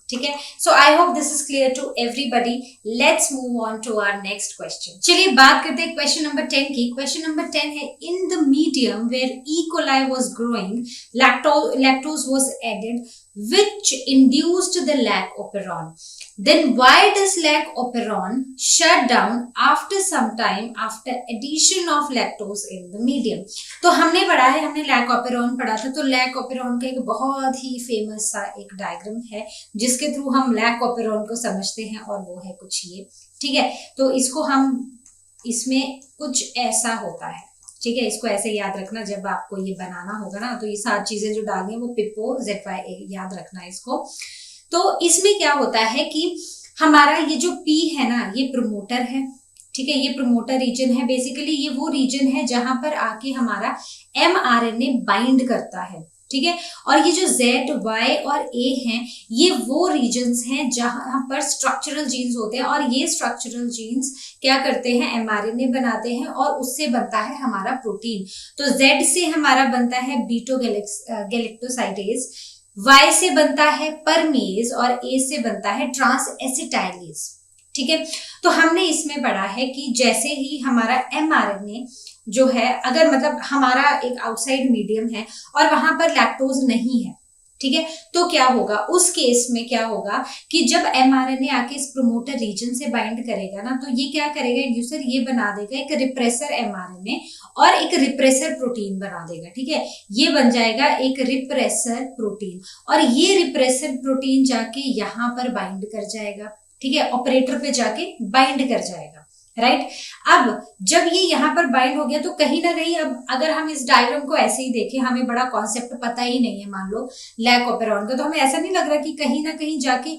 ठीक है। So I hope this is clear to everybody. Let's move on to our next question. चलिए बात करते हैं क्वेश्चन नंबर 10 की। क्वेश्चन नंबर 10 है in the medium where E coli was growing lactose was added which induced the lac operon. Then why does lac operon shut down after some time after addition of lactose in the medium? तो हमने पढ़ा है, हमने lac operon पढ़ा था। तो lac operon का एक बहुत ही फेमस सा एक डायग्राम है जिसके थ्रू हम लैक ओपेरॉन को समझते हैं, और वो है कुछ ये, ठीक है। तो इसको हम इसमें कुछ ऐसा होता है, ठीक है। इसको ऐसे याद रखना, जब आपको ये बनाना होगा ना तो ये सारी चीजें जो डालनी है वो पिपो ZY याद रखना इसको। तो इसमें क्या होता है कि हमारा ये जो P है ना ये प्रमोटर है, ठीक है, ये प्रमोटर रीजन है। बेसिकली ये वो रीजन है जहां पर आके हमारा mRNA बाइंड करता है, ठीक है। और ये जो Z, Y और A हैं ये वो रीजन्स हैं जहां पर स्ट्रक्चरल जीन्स होते हैं, और ये स्ट्रक्चरल जीन्स क्या करते हैं? mRNA बनाते हैं और उससे बनता है हमारा प्रोटीन। तो Z से हमारा बनता है बीटो गैलेक्टोसाइडेज, Y से बनता है परमेज और A से बनता है ट्रांस एसिटाइलेज, ठीक है। तो हमने इसमें पढ़ा है कि जैसे ही हमारा mRNA जो है, अगर मतलब हमारा एक आउटसाइड मीडियम है और वहां पर लैक्टोज नहीं है, ठीक है। तो क्या होगा उस केस में, क्या होगा कि जब mRNA आके इस प्रोमोटर रीजन से बाइंड करेगा ना, तो ये क्या करेगा इंड्यूसर, ये बना देगा एक रिप्रेसर mRNA और एक रिप्रेसर प्रोटीन बना देगा, ठीक है। ये बन जाएगा एक रिप्रेसर प्रोटीन, और ये रिप्रेसर प्रोटीन जाके यहाँ पर बाइंड कर जाएगा, ठीक है, ऑपरेटर पे जाके बाइंड कर जाएगा, राइट। अब जब ये यहाँ पर बाइंड हो गया तो कहीं ना कहीं, अब अगर हम इस डायग्राम को ऐसे ही देखें, हमें बड़ा कॉन्सेप्ट पता ही नहीं है मान लो लैक ऑपेरॉन का, तो हमें ऐसा नहीं लग रहा कि कहीं ना कहीं जाके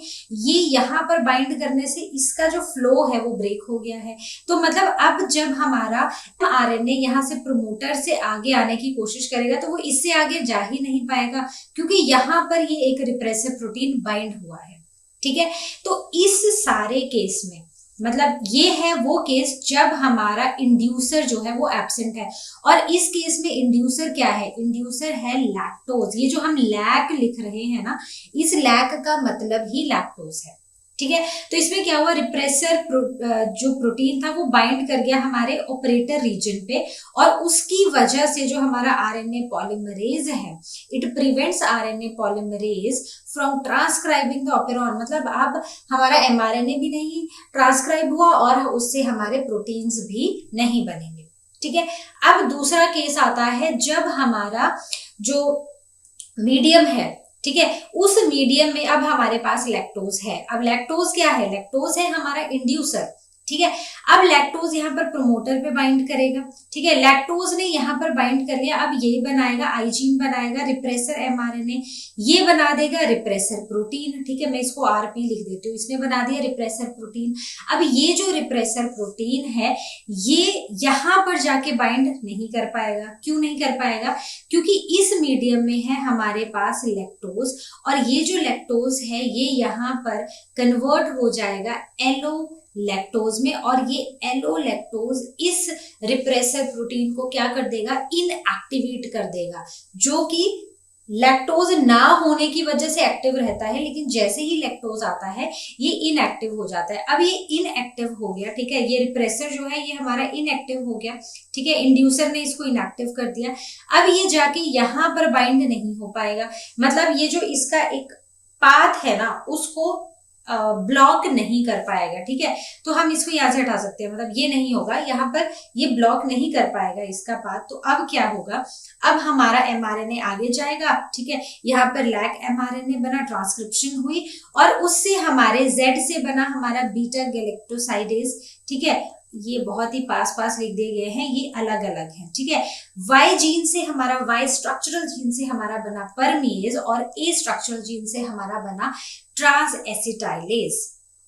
ये यहाँ पर बाइंड करने से इसका जो फ्लो है वो ब्रेक हो गया है। तो मतलब अब जब हमारा आरएनए यहाँ से प्रोमोटर से आगे आने की कोशिश करेगा तो वो इससे आगे जा ही नहीं पाएगा, क्योंकि यहाँ पर ये एक रिप्रेसर प्रोटीन बाइंड हुआ है, ठीक है। तो इस सारे केस में मतलब ये है वो केस जब हमारा इंड्यूसर जो है वो एब्सेंट है, और इस केस में इंड्यूसर क्या है, इंड्यूसर है लैक्टोज। ये जो हम लैक लिख रहे हैं ना, इस लैक का मतलब ही लैक्टोज है, ठीक है। तो इसमें क्या हुआ, रिप्रेसर जो प्रोटीन था वो बाइंड कर गया हमारे ऑपरेटर रीजन पे, और उसकी वजह से जो हमारा आरएनए पॉलीमरेज है, it prevents RNA polymerase from transcribing the operon. मतलब अब हमारा एमआरएनए भी नहीं ट्रांसक्राइब हुआ और उससे हमारे प्रोटीन्स भी नहीं बनेंगे, ठीक है। अब दूसरा केस आता है जब हमारा जो मीडियम है, ठीक है, उस मीडियम में अब हमारे पास लैक्टोज है। अब लैक्टोज क्या है, लैक्टोज है हमारा इंड्यूसर, ठीक है। अब लैक्टोज यहाँ पर प्रोमोटर पे बाइंड करेगा, ठीक है। लैक्टोज ने यहाँ पर बाइंड कर लिया, अब ये बनाएगा आइजीन, बनाएगा रिप्रेसर एमआरएनए, ये बना देगा रिप्रेसर प्रोटीन, ठीक है। मैं इसको आरपी लिख देती हूँ, इसने बना दिया रिप्रेसर प्रोटीन। अब ये जो रिप्रेसर प्रोटीन है ये यहाँ पर जाके बाइंड नहीं कर पाएगा। क्यों नहीं कर पाएगा, क्योंकि इस मीडियम में है हमारे पास लैक्टोज, और ये जो लैक्टोज है ये यहाँ पर कन्वर्ट हो जाएगा एलो लैक्टोज में, और ये एलो लैक्टोज इस रिप्रेसर प्रोटीन को क्या कर देगा, इनएक्टिवेट कर देगा, जो कि लैक्टोज ना होने की वजह से एक्टिव रहता है, लेकिन जैसे ही लैक्टोज आता है ये इनएक्टिव हो जाता है। अब ये इनएक्टिव हो गया, ठीक है, ये रिप्रेसर जो है ये हमारा इनएक्टिव हो गया, ठीक है, इंड्यूसर ने इसको इनएक्टिव कर दिया। अब ये जाके यहाँ पर बाइंड नहीं हो पाएगा, मतलब ये जो इसका एक पाथ है ना उसको ब्लॉक नहीं कर पाएगा, ठीक है। तो हम इसको यहाँ से हटा सकते हैं, मतलब ये नहीं होगा, यहाँ पर ये ब्लॉक नहीं कर पाएगा इसका पाथ। तो अब क्या होगा, अब हमारा एमआरएनए आगे जाएगा, ठीक है, यहाँ पर लैक एमआरएनए बना, ट्रांसक्रिप्शन हुई, और उससे हमारे जेड से बना हमारा बीटा गैलेक्टोसाइडेज, ठीक है। ये बहुत ही पास पास लिख दिए गए हैं, ये अलग अलग हैं, ठीक है। वाई जीन से हमारा, वाई स्ट्रक्चरल जीन से हमारा बना परमीज, और ए स्ट्रक्चरल जीन से हमारा बना ट्रांस एसिटाइलेज,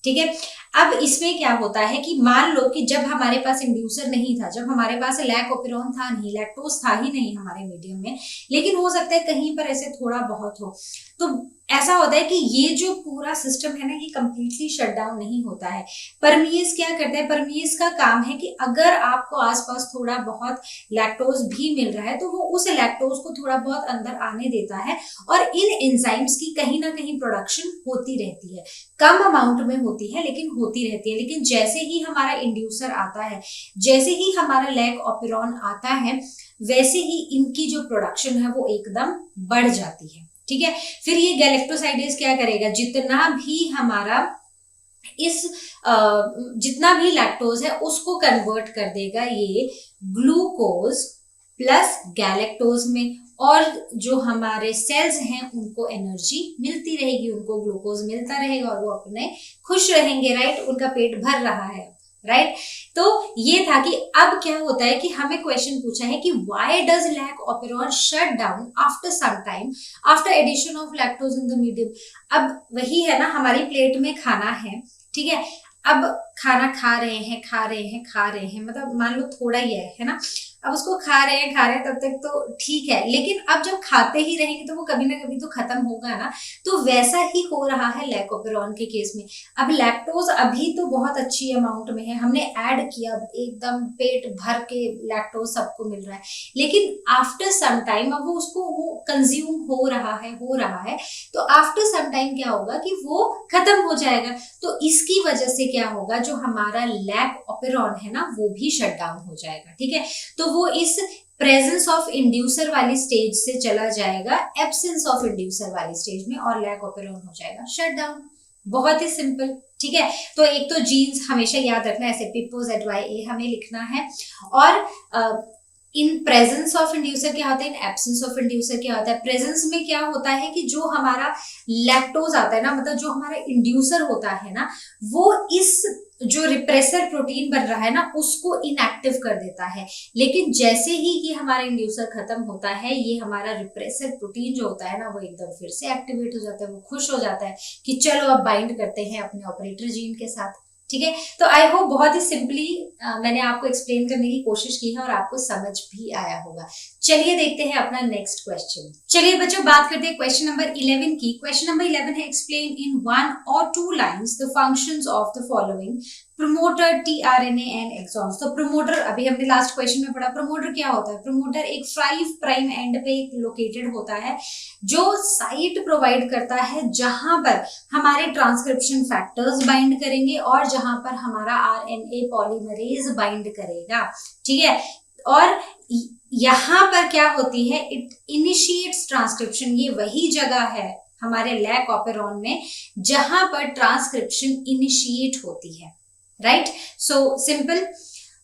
ठीक है। अब इसमें क्या होता है कि मान लो कि जब हमारे पास इंड्यूसर नहीं था, जब हमारे पास लैक ऑपेरॉन था नहीं, लैक्टोज था ही नहीं हमारे मीडियम में, लेकिन हो सकता है कहीं पर ऐसे थोड़ा बहुत हो, तो ऐसा होता है कि ये जो पूरा सिस्टम है ना ये कंप्लीटली शट डाउन नहीं होता है। परमीज क्या करता है, परमीज का काम है कि अगर आपको आसपास थोड़ा बहुत लैक्टोज भी मिल रहा है तो वो उस लैक्टोज को थोड़ा बहुत अंदर आने देता है, और इन एंजाइम्स की कहीं ना कहीं प्रोडक्शन होती रहती है, कम अमाउंट में होती है लेकिन होती रहती है। लेकिन जैसे ही हमारा इंड्यूसर आता है, जैसे ही हमारा लैक ऑपेरॉन आता है, वैसे ही इनकी जो प्रोडक्शन है वो एकदम बढ़ जाती है, ठीक है। फिर ये गैलेक्टोसाइडेज क्या करेगा, जितना भी हमारा जितना भी लैक्टोज है उसको कन्वर्ट कर देगा ये ग्लूकोज प्लस गैलेक्टोज में, और जो हमारे सेल्स हैं उनको एनर्जी मिलती रहेगी, उनको ग्लूकोज मिलता रहेगा और वो अपने खुश रहेंगे, राइट, उनका पेट भर रहा है, राइट। तो ये था कि अब क्या होता है कि हमें क्वेश्चन पूछा है कि why does lac operon shut down after some time after addition of lactose in the medium. अब वही है ना, हमारी प्लेट में खाना है, ठीक है, अब खाना खा रहे हैं, मतलब मान लो थोड़ा ही है ना, अब उसको खा रहे हैं तब तक तो ठीक है, लेकिन अब जब खाते ही रहेंगे तो वो कभी ना कभी तो खत्म होगा ना। तो वैसा ही हो रहा है लैक ऑपेरॉन के केस में। अब लैक्टोज अभी तो बहुत अच्छी अमाउंट में है, हमने ऐड किया, एकदम पेट भर के लैक्टोज सबको मिल रहा है, लेकिन आफ्टर सम टाइम अब वो कंज्यूम हो रहा है, तो आफ्टर सम टाइम क्या होगा कि वो खत्म हो जाएगा। तो इसकी वजह से क्या होगा, जो हमारा लैक ऑपेरॉन है ना वो भी शट डाउन हो जाएगा, ठीक है। तो वो इस प्रेजेंस ऑफ इंड्यूसर वाली स्टेज से चला जाएगा एब्सेंस ऑफ इंड्यूसर वाली स्टेज में और लैक ऑपेरॉन हो जाएगा शट डाउन। बहुत ही सिंपल, ठीक है। तो एक तो जीन्स हमेशा याद रखना, ऐसे पिपो ZYA हमें लिखना है। और इन प्रेजेंस ऑफ इंड्यूसर क्या होता है, इन एब्सेंस ऑफ इंड्यूसर क्या होता है। प्रेजेंस में क्या होता है कि जो हमारा लैक्टोज आता है ना, मतलब जो हमारा इंड्यूसर होता है ना, वो इस जो रिप्रेसर प्रोटीन बन रहा है ना उसको इनएक्टिव कर देता है। लेकिन जैसे ही ये हमारा इंड्यूसर खत्म होता है, ये हमारा रिप्रेसर प्रोटीन जो होता है ना वो एकदम फिर से एक्टिवेट हो जाता है। वो खुश हो जाता है कि चलो अब बाइंड करते हैं अपने ऑपरेटर जीन के साथ, ठीक है। तो आई होप बहुत ही सिंपली मैंने आपको एक्सप्लेन करने की कोशिश की है और आपको समझ भी आया होगा। चलिए देखते हैं अपना नेक्स्ट क्वेश्चन। चलिए बच्चों बात करते हैं क्वेश्चन नंबर 11 की। क्वेश्चन नंबर 11 है explain in 1 or 2 lines the functions of the following promoter, tRNA and exons. तो प्रमोटर अभी हमने लास्ट क्वेश्चन में पढ़ा, प्रमोटर क्या होता है। प्रमोटर एक 5 प्राइम एंड पे लोकेटेड होता है जो साइट प्रोवाइड करता है जहां पर हमारे ट्रांसक्रिप्शन फैक्टर्स बाइंड करेंगे और जहां पर हमारा RNA पॉलीमरेज बाइंड करेगा, ठीक है। और यहां पर क्या होती है, इट इनिशिएट्स ट्रांसक्रिप्शन। ये वही जगह है हमारे लैक ऑपेरॉन में जहां पर ट्रांसक्रिप्शन इनिशिएट होती है, राइट। So simple.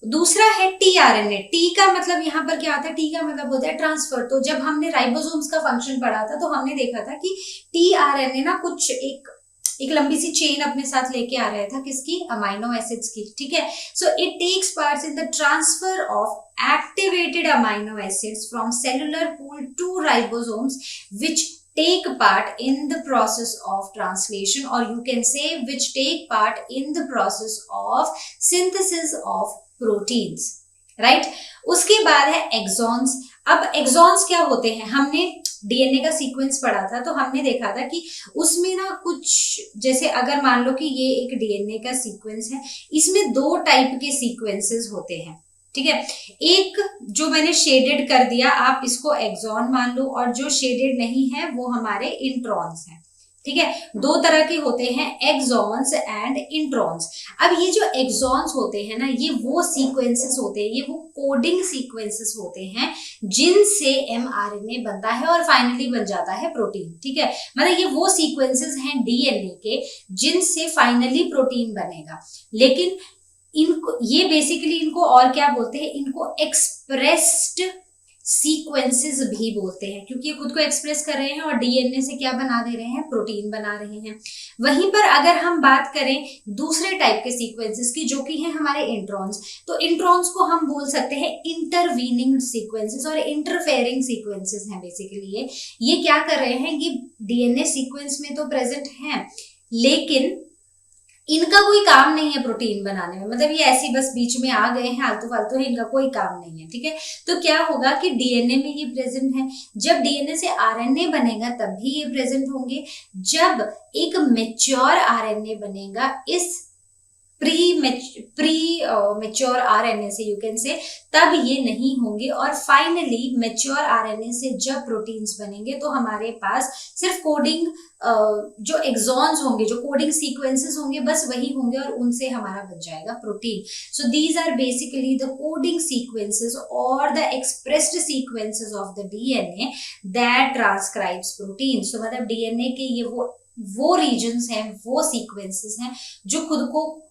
दूसरा है tRNA। टी का मतलब यहाँ पर क्या आता है, टी का मतलब होता है ट्रांसफर। तो जब हमने राइबोसोम्स का फंक्शन पढ़ा था तो हमने देखा था कि tRNA ना कुछ एक लंबी सी चेन अपने साथ लेके आ रहा था, किसकी, अमाइनो एसिड्स की, ठीक है। So it takes part in the transfer of activated amino acids from cellular pool to ribosomes which take part in the process of translation, or you can say which take part in the process of synthesis of proteins, right। उसके बाद है exons. अब exons क्या होते हैं, हमने DNA का sequence पढ़ा था तो हमने देखा था कि उसमें ना कुछ, जैसे अगर मान लो कि ये एक डीएनए का सीक्वेंस है, इसमें 2 टाइप के सीक्वेंसेस होते हैं, ठीक है। एक जो मैंने शेडेड कर दिया, आप इसको एक्सॉन मान लो, और जो शेडेड नहीं है वो हमारे इंट्रॉन्स हैं, ठीक है। 2 तरह के होते हैं, एक्सॉन्स एंड इंट्रॉन्स। अब ये जो एक्सॉन्स होते हैं ना, ये वो सीक्वेंसेस होते हैं, ये वो कोडिंग सीक्वेंसेस होते हैं जिनसे mRNA बनता है और फाइनली बन जाता है प्रोटीन, ठीक है। मतलब ये वो सीक्वेंसेस हैं डीएनए के जिनसे फाइनली प्रोटीन बनेगा। लेकिन इनको, ये बेसिकली इनको और क्या बोलते हैं, इनको एक्सप्रेस्ड सीक्वेंसेस भी बोलते हैं, क्योंकि ये खुद को एक्सप्रेस कर रहे हैं और डीएनए से क्या बना दे रहे हैं, प्रोटीन बना रहे हैं। वहीं पर अगर हम बात करें दूसरे टाइप के सीक्वेंसेस की, जो कि हैं हमारे इंट्रॉन्स, तो इंट्रॉन्स को हम बोल सकते हैं इंटरवीनिंग सीक्वेंसेस और इंटरफेयरिंग सीक्वेंसेस हैं। बेसिकली ये क्या कर रहे हैं, ये डीएनए सीक्वेंस में तो प्रेजेंट हैं लेकिन इनका कोई काम नहीं है प्रोटीन बनाने में, मतलब ये ऐसी बस बीच में आ गए हैं, आलतू फालतू है, इनका कोई काम नहीं है, ठीक है। तो क्या होगा कि डीएनए में ये प्रेजेंट है, जब डीएनए से आरएनए बनेगा तब भी ये प्रेजेंट होंगे, जब एक मैच्योर आरएनए बनेगा इस प्री मैच्योर आरएनए से, यू कैन से, तब ये नहीं होंगे। और फाइनली मैच्योर आरएनए से जब प्रोटीन्स बनेंगे तो हमारे पास सिर्फ कोडिंग जो एक्सॉन्स होंगे, जो कोडिंग सीक्वेंसेस होंगे, बस वही होंगे और उनसे हमारा बन जाएगा protein. So these are basically the coding sequences और the expressed sequences of the DNA that transcribes protein. So मतलब डीएनए के ये वो रीजन्स हैं, वो सीक्वेंसेस हैं जो खुद को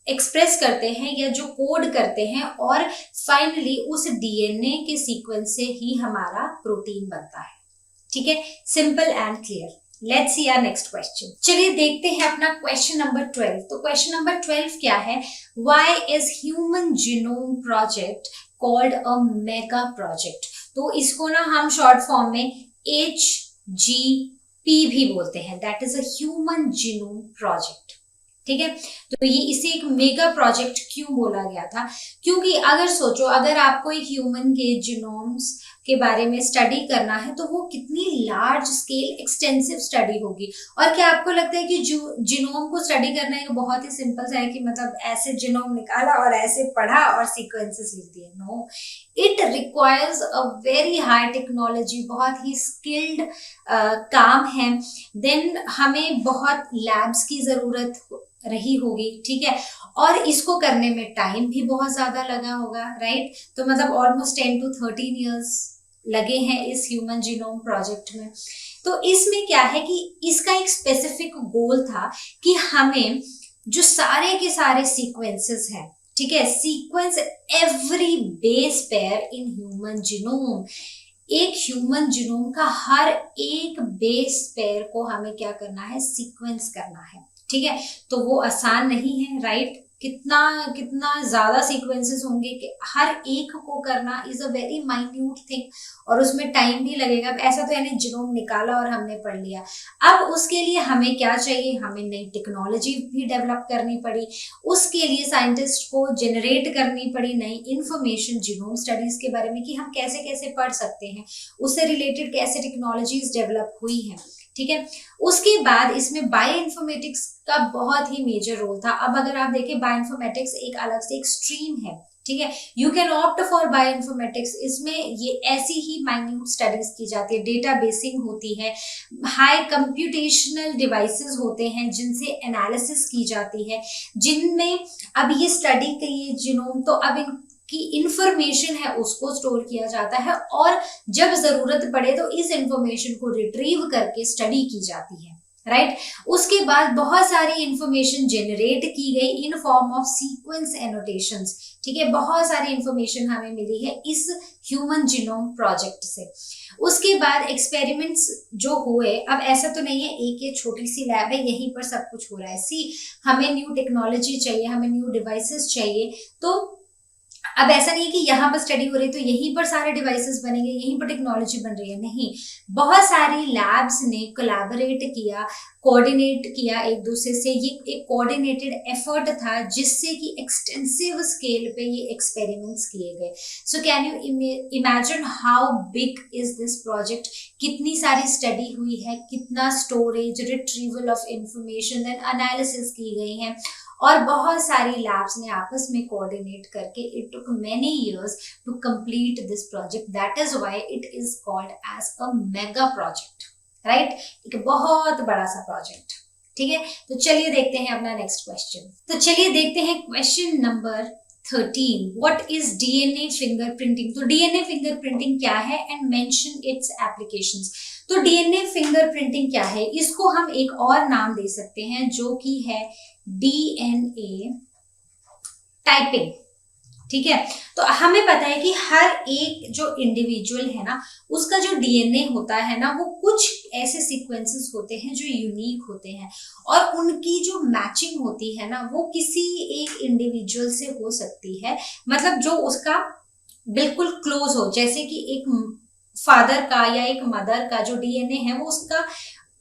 एक्सप्रेस करते हैं या जो कोड करते हैं, और फाइनली उस डीएनए के सीक्वेंस से ही हमारा प्रोटीन बनता है, ठीक है। Simple and clear. Let's see our next question. चलिए देखते हैं अपना क्वेश्चन नंबर 12। तो क्वेश्चन नंबर 12 क्या है, why is human genome project called a mega project. तो इसको ना हम शॉर्ट फॉर्म में HGP भी बोलते हैं, that is a human genome project, ठीक है। तो ये इसे एक मेगा प्रोजेक्ट क्यों बोला गया था, क्योंकि अगर सोचो, अगर आपको एक ह्यूमन के जीनोम्स के बारे में स्टडी करना है तो वो कितनी लार्ज स्केल एक्सटेंसिव स्टडी होगी। और क्या आपको लगता है कि जीनोम को स्टडी करना एक बहुत ही सिंपल सा है कि मतलब ऐसे जीनोम निकाला और ऐसे पढ़ा और सीक्वेंसेस लिख दिए। No, it requires a very high technology, बहुत ही स्किल्ड काम है। देन हमें बहुत लैब्स की जरूरत रही होगी, ठीक है। और इसको करने में टाइम भी बहुत ज्यादा लगा होगा, राइट। तो मतलब ऑलमोस्ट 10 to 13 ईयर्स लगे हैं इस ह्यूमन जीनोम प्रोजेक्ट में। तो इसमें क्या है कि इसका एक स्पेसिफिक गोल था कि हमें जो सारे के सारे सीक्वेंसेस हैं, ठीक है, sequence every base pair in human genome, एक ह्यूमन जीनोम का हर एक बेस पेयर को हमें क्या करना है, सीक्वेंस करना है, ठीक है। तो वो आसान नहीं है, राइट। कितना कितना ज्यादा सीक्वेंसेस होंगे कि हर एक को करना is a very minute thing, और उसमें टाइम भी लगेगा। ऐसा तो यानी जीनोम निकाला और हमने पढ़ लिया। अब उसके लिए हमें क्या चाहिए, हमें नई टेक्नोलॉजी भी डेवलप करनी पड़ी। उसके लिए साइंटिस्ट को जनरेट करनी पड़ी नई इंफॉर्मेशन जीनोम स्टडीज के बारे में कि हम कैसे कैसे पढ़ सकते हैं, उससे रिलेटेड कैसे टेक्नोलॉजीज डेवलप हुई हैं, ठीक है। उसके बाद इसमें बायो इन्फॉर्मेटिक्स का बहुत ही मेजर रोल था। अब अगर आप देखें, बायो इन्फॉर्मेटिक्स एक अलग से एक स्ट्रीम है, ठीक है। You can opt for bio informatics. इसमें ये ऐसी ही माइन्यूट स्टडीज की जाती है, डेटा बेसिंग होती है, हाई कंप्यूटेशनल डिवाइसेस होते हैं जिनसे एनालिसिस की जाती है, जिनमें अब ये स्टडी की जीनोम, तो अब इन की इंफॉर्मेशन है उसको स्टोर किया जाता है, और जब जरूरत पड़े तो इस इंफॉर्मेशन को रिट्रीव करके स्टडी की जाती है, राइट। उसके बाद बहुत सारी इंफॉर्मेशन जनरेट की गई in form of sequence annotations, ठीक है। बहुत सारी इंफॉर्मेशन हमें मिली है इस ह्यूमन जीनोम प्रोजेक्ट से। उसके बाद एक्सपेरिमेंट्स जो हुए, अब ऐसा तो नहीं है एक ये छोटी सी लैब है यहीं पर सब कुछ हो रहा है। हमें न्यू टेक्नोलॉजी चाहिए, हमें न्यू डिवाइसेस चाहिए। तो अब ऐसा नहीं है कि यहाँ पर स्टडी हो रही है तो यहीं पर सारे डिवाइसेस बनेंगे, यहीं पर टेक्नोलॉजी बन रही है, नहीं। बहुत सारी लैब्स ने कोलैबोरेट किया, कोऑर्डिनेट किया एक दूसरे से। ये एक कोऑर्डिनेटेड एफर्ट था जिससे कि एक्सटेंसिव स्केल पे ये एक्सपेरिमेंट्स किए गए। So can you imagine how big is this project. कितनी सारी स्टडी हुई है, कितना storage, retrieval of information and analysis की गई है, और बहुत सारी लैब्स ने आपस में कोऑर्डिनेट करके it took many years to complete this project. That is why it is called as a mega project, right. एक बहुत बड़ा सा प्रोजेक्ट, ठीक है। तो चलिए देखते हैं अपना नेक्स्ट क्वेश्चन। तो चलिए देखते हैं question number 13। What is DNA fingerprinting. तो डीएनए फिंगरप्रिंटिंग क्या है एंड मेंशन इट्स एप्लीकेशंस। तो डीएनए फिंगरप्रिंटिंग क्या है, इसको हम एक और नाम दे सकते हैं जो कि है डीएनए टाइपिंग, ठीक है। तो हमें पता है कि हर एक जो इंडिविजुअल है ना, उसका जो डीएनए होता है ना, वो कुछ ऐसे सीक्वेंसेस होते हैं जो यूनिक होते हैं, और उनकी जो मैचिंग होती है ना, वो किसी एक इंडिविजुअल से हो सकती है। मतलब जो उसका बिल्कुल क्लोज हो, जैसे कि एक फादर का या एक मदर का जो डीएनए है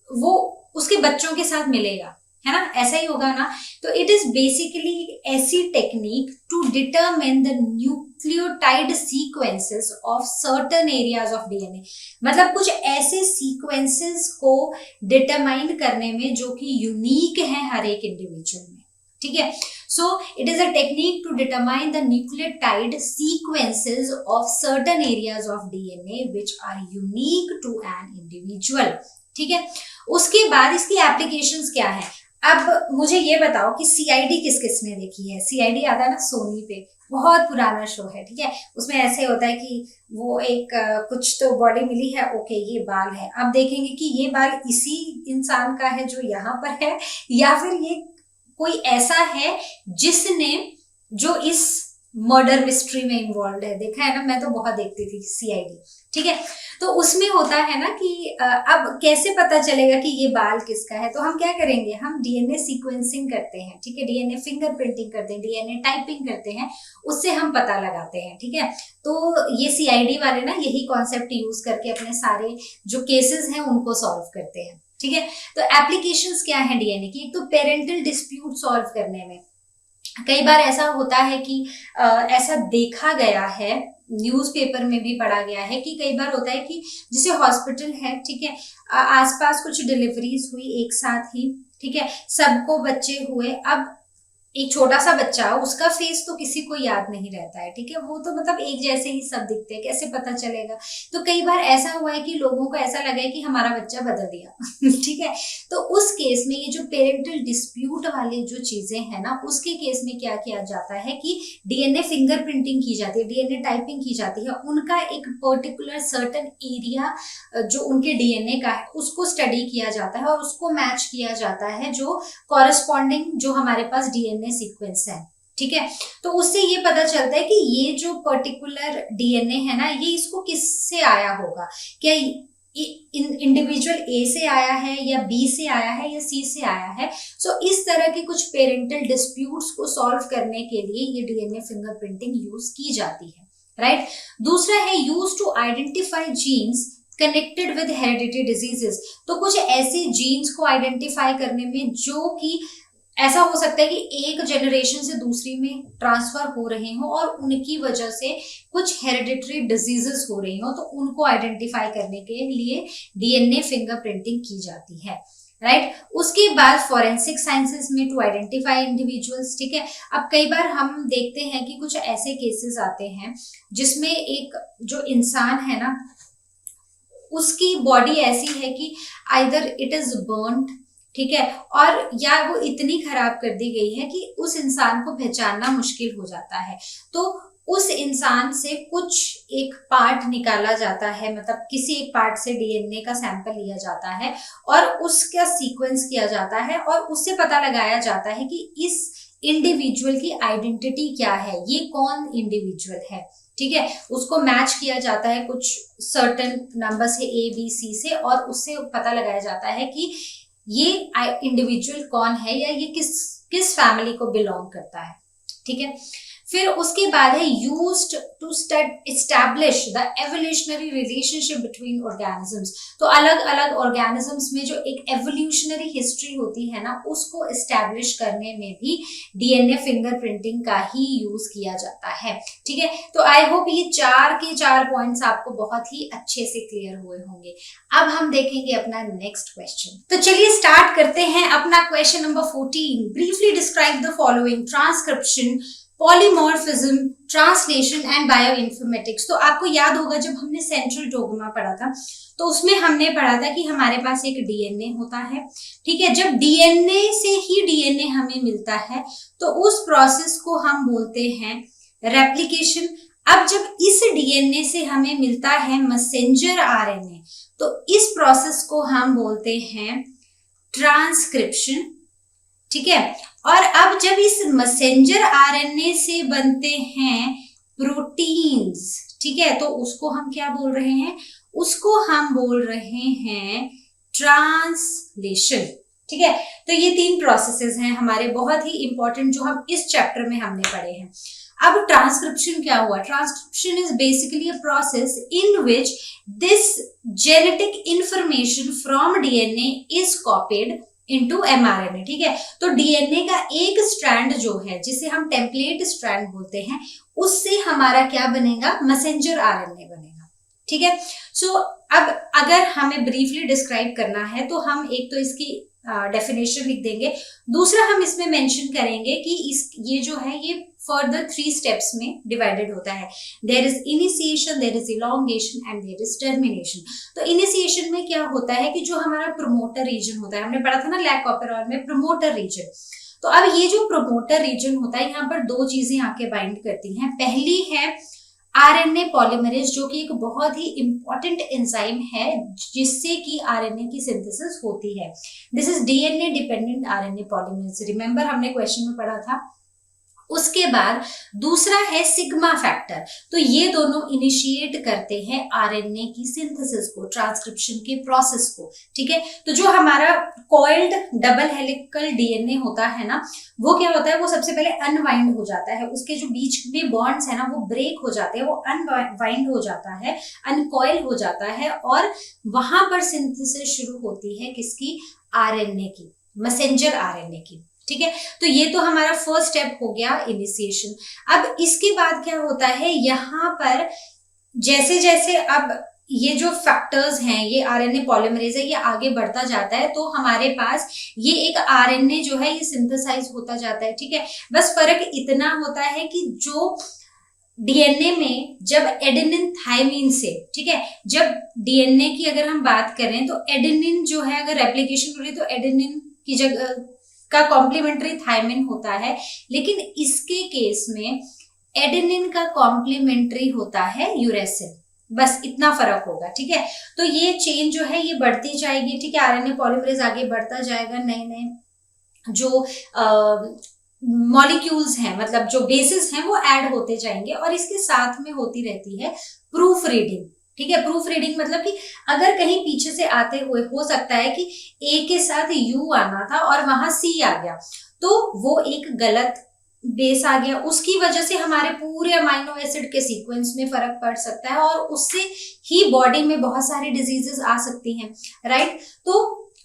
वो उसके बच्चों के साथ मिलेगा, है ना, ऐसा ही होगा ना। तो इट इज बेसिकली ऐसी technique to determine the nucleotide sequences of certain areas of DNA. मतलब कुछ ऐसे सीक्वेंसेस को डिटरमाइन करने में जो कि यूनिक है हर एक इंडिविजुअल में, ठीक है। So it is a technique to determine the nucleotide sequences of certain areas of DNA which are unique to an individual, ठीक है। उसके बाद इसकी एप्लीकेशंस क्या है। अब मुझे ये बताओ कि सीआईडी किस किस ने देखी है। सीआईडी आता है ना सोनी पे, बहुत पुराना शो है, ठीक है। उसमें ऐसे होता है कि वो एक कुछ तो बॉडी मिली है, ओके ये बाल है। अब देखेंगे कि ये बाल इसी इंसान का है जो यहाँ पर है, या फिर ये कोई ऐसा है जिसने जो इस मर्डर मिस्ट्री में इन्वॉल्व है। देखा है ना, मैं तो बहुत देखती थी सीआईडी, ठीक है। तो उसमें होता है ना कि अब कैसे पता चलेगा कि ये बाल किसका है। तो हम क्या करेंगे, हम डीएनए सीक्वेंसिंग करते हैं, ठीक है, डीएनए फिंगरप्रिंटिंग करते हैं, डीएनए टाइपिंग करते हैं, उससे हम पता लगाते हैं, ठीक है। तो ये सीआईडी वाले ना यही कॉन्सेप्ट यूज करके अपने सारे जो केसेस हैं उनको सॉल्व करते हैं, ठीक है। तो एप्लीकेशंस क्या है डीएनए की। एक तो पेरेंटल डिस्प्यूट सॉल्व करने में कई बार ऐसा होता है कि ऐसा देखा गया है, न्यूज़पेपर में भी पढ़ा गया है कि कई बार होता है कि जैसे हॉस्पिटल है, ठीक है, आसपास कुछ डिलीवरीज हुई एक साथ ही, ठीक है, सबको बच्चे हुए। अब एक छोटा सा बच्चा, उसका फेस तो किसी को याद नहीं रहता है, ठीक है, वो तो मतलब एक जैसे ही सब दिखते हैं, कैसे पता चलेगा। तो कई बार ऐसा हुआ है कि लोगों को ऐसा लगा है कि हमारा बच्चा बदल दिया ठीक है। तो उस केस में ये जो पेरेंटल डिस्प्यूट वाले जो चीजें हैं ना, उसके केस में क्या किया जाता है कि डीएनए फिंगरप्रिंटिंग की जाती है, डीएनए टाइपिंग की जाती है, उनका एक पर्टिकुलर सर्टन एरिया जो उनके डीएनए का है उसको स्टडी किया जाता है और उसको मैच किया जाता है जो कॉरेस्पॉन्डिंग जो हमारे पास डीएनए सीक्वेंस है, ठीक है। तो उससे ये पता चलता है कि ये जो पर्टिकुलर डीएनए है ना, ये इसको किससे आया होगा, क्या इंडिविजुअल ए से आया है या बी से आया है या सी से आया है। सो इस तरह के कुछ पेरेंटल डिस्प्यूट्स को सॉल्व करने के लिए ये डीएनए फिंगरप्रिंटिंग यूज की जाती है, राइट। दूसरा है use to identify genes connected with hereditary diseases. तो कुछ ऐसे जीन्स को आइडेंटिफाई करने में जो कि ऐसा हो सकता है कि एक जनरेशन से दूसरी में ट्रांसफर हो रहे हो और उनकी वजह से कुछ हेरिडिटरी डिजीजेस हो रही हो, तो उनको आइडेंटिफाई करने के लिए डीएनए फिंगरप्रिंटिंग की जाती है, राइट। उसके बाद फॉरेंसिक साइंसेस में टू आइडेंटिफाई इंडिविजुअल्स, ठीक है। अब कई बार हम देखते हैं कि कुछ ऐसे केसेस आते हैं जिसमें एक जो इंसान है ना, उसकी बॉडी ऐसी है कि आइदर इट इज बर्न्ड, ठीक है, और या वो इतनी खराब कर दी गई है कि उस इंसान को पहचानना मुश्किल हो जाता है। तो उस इंसान से कुछ एक पार्ट निकाला जाता है, मतलब किसी एक पार्ट से डीएनए का सैंपल लिया जाता है और उसका सीक्वेंस किया जाता है और उससे पता लगाया जाता है कि इस इंडिविजुअल की आइडेंटिटी क्या है, ये कौन इंडिविजुअल है, ठीक है। उसको मैच किया जाता है कुछ सर्टेन नंबर से ए बी सी से और उससे पता लगाया जाता है कि ये इंडिविजुअल कौन है या ये किस फैमिली को बिलोंग करता है, ठीक है। फिर उसके बाद है used to establish the evolutionary relationship between organisms. तो अलग अलग ऑर्गेनिजम्स में जो एक एवोल्यूशनरी हिस्ट्री होती है ना, उसको एस्टैब्लिश करने में भी डीएनए फिंगरप्रिंटिंग का ही यूज किया जाता है, ठीक है। तो आई होप ये 4 के 4 पॉइंट्स आपको बहुत ही अच्छे से क्लियर हुए होंगे। अब हम देखेंगे अपना नेक्स्ट क्वेश्चन। तो चलिए स्टार्ट करते हैं अपना question number 14। Briefly describe the following transcription, polymorphism, translation and bioinformatics. तो आपको याद होगा जब हमने सेंट्रल डोग्मा पढ़ा था तो उसमें हमने पढ़ा था कि हमारे पास एक डीएनए होता है, ठीक है। जब डीएनए से ही डीएनए हमें मिलता है तो उस प्रोसेस को हम बोलते हैं रेप्लिकेशन। अब जब इस डीएनए से हमें मिलता है मैसेंजर आरएनए, तो इस प्रोसेस को हम बोलते हैं ट्रांसक्रिप्शन, ठीक है। और अब जब इस मैसेंजर आरएनए से बनते हैं प्रोटीन्स, ठीक है, तो उसको हम क्या बोल रहे हैं, उसको हम बोल रहे हैं ट्रांसलेशन, ठीक है। तो ये 3 प्रोसेसेस हैं हमारे बहुत ही इंपॉर्टेंट जो हम इस चैप्टर में हमने पढ़े हैं। अब ट्रांसक्रिप्शन क्या हुआ? Transcription is basically a process in which this genetic information from DNA is copied into mRNA, ठीक है। तो डीएनए का एक स्ट्रैंड जो है जिसे हम टेम्पलेट स्ट्रैंड बोलते हैं, उससे हमारा क्या बनेगा, मैसेंजर आरएनए बनेगा, ठीक है। सो अब अगर हमें ब्रीफली डिस्क्राइब करना है तो हम एक तो इसकी डेफिनेशन लिख देंगे, दूसरा हम इसमें मेंशन करेंगे कि ये जो है ये फर्दर 3 स्टेप्स में डिवाइडेड होता है। There is initiation, there is elongation and there is termination. तो इनिशिएशन में क्या होता है कि जो हमारा प्रोमोटर रीजन होता है, हमने पढ़ा था ना लैक ऑपेरॉल में प्रोमोटर रीजन। तो अब ये जो प्रोमोटर रीजन होता है, यहाँ पर 2 चीजें आके बाइंड करती हैं। पहली है आरएनए पॉलीमरेज, जो कि एक बहुत ही इंपॉर्टेंट एंजाइम है जिससे कि आरएनए की सिंथेसिस होती है। This is DNA dependent RNA polymerase, remember हमने क्वेश्चन में पढ़ा था। उसके बाद दूसरा है सिग्मा फैक्टर। तो ये दोनों इनिशिएट करते हैं आरएनए की सिंथेसिस को, ट्रांसक्रिप्शन के प्रोसेस को, ठीक है। तो जो हमारा कॉइल्ड डबल हेलिकल डीएनए होता है ना, वो क्या होता है, वो सबसे पहले अनवाइंड हो जाता है, उसके जो बीच में बॉन्ड्स है ना वो ब्रेक हो जाते हैं, वो अनवाइंड हो जाता है, अनकॉइल हो जाता है और वहां पर सिंथेसिस शुरू होती है किसकी, आरएनए की, मैसेंजर आरएनए की, ठीक है। तो ये तो हमारा फर्स्ट स्टेप हो गया इनिशिएशन। अब इसके बाद क्या होता है, यहाँ पर जैसे जैसे अब ये जो फैक्टर्स हैं, ये आरएनए पॉलीमरेज है, ये आगे बढ़ता जाता है तो हमारे पास ये एक आरएनए जो है ये सिंथेसाइज होता जाता है, ठीक है। बस फर्क इतना होता है कि जो डीएनए में जब एडेनिन थायमिन से, ठीक है, जब डीएनए की अगर हम बात करें तो एडेनिन जो है अगर रेप्लिकेशन हो रही है तो एडेनिन की जगह का कॉम्प्लीमेंट्री थायमिन होता है, लेकिन इसके केस में एडेनिन का कॉम्प्लीमेंट्री होता है यूरेसिल। बस इतना फर्क होगा, ठीक है। तो ये चेन जो है ये बढ़ती जाएगी, ठीक है। आरएनए पॉलीमरेज आगे बढ़ता जाएगा, नए नए जो मॉलिक्यूल्स हैं, मतलब जो बेसिस हैं वो ऐड होते जाएंगे, और इसके साथ में होती रहती है प्रूफ रीडिंग, ठीक है। प्रूफ रीडिंग मतलब कि अगर कहीं पीछे से आते हुए हो सकता है कि ए के साथ यू आना था और वहां सी आ गया, तो वो एक गलत बेस आ गया, उसकी वजह से हमारे पूरे अमाइनो एसिड के सीक्वेंस में फर्क पड़ सकता है और उससे ही बॉडी में बहुत सारी डिजीजेस आ सकती हैं, राइट। तो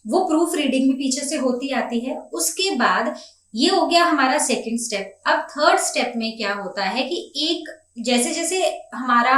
वो प्रूफ रीडिंग भी पीछे से होती आती है। उसके बाद ये हो गया हमारा सेकंड स्टेप। अब थर्ड स्टेप में क्या होता है कि एक जैसे जैसे हमारा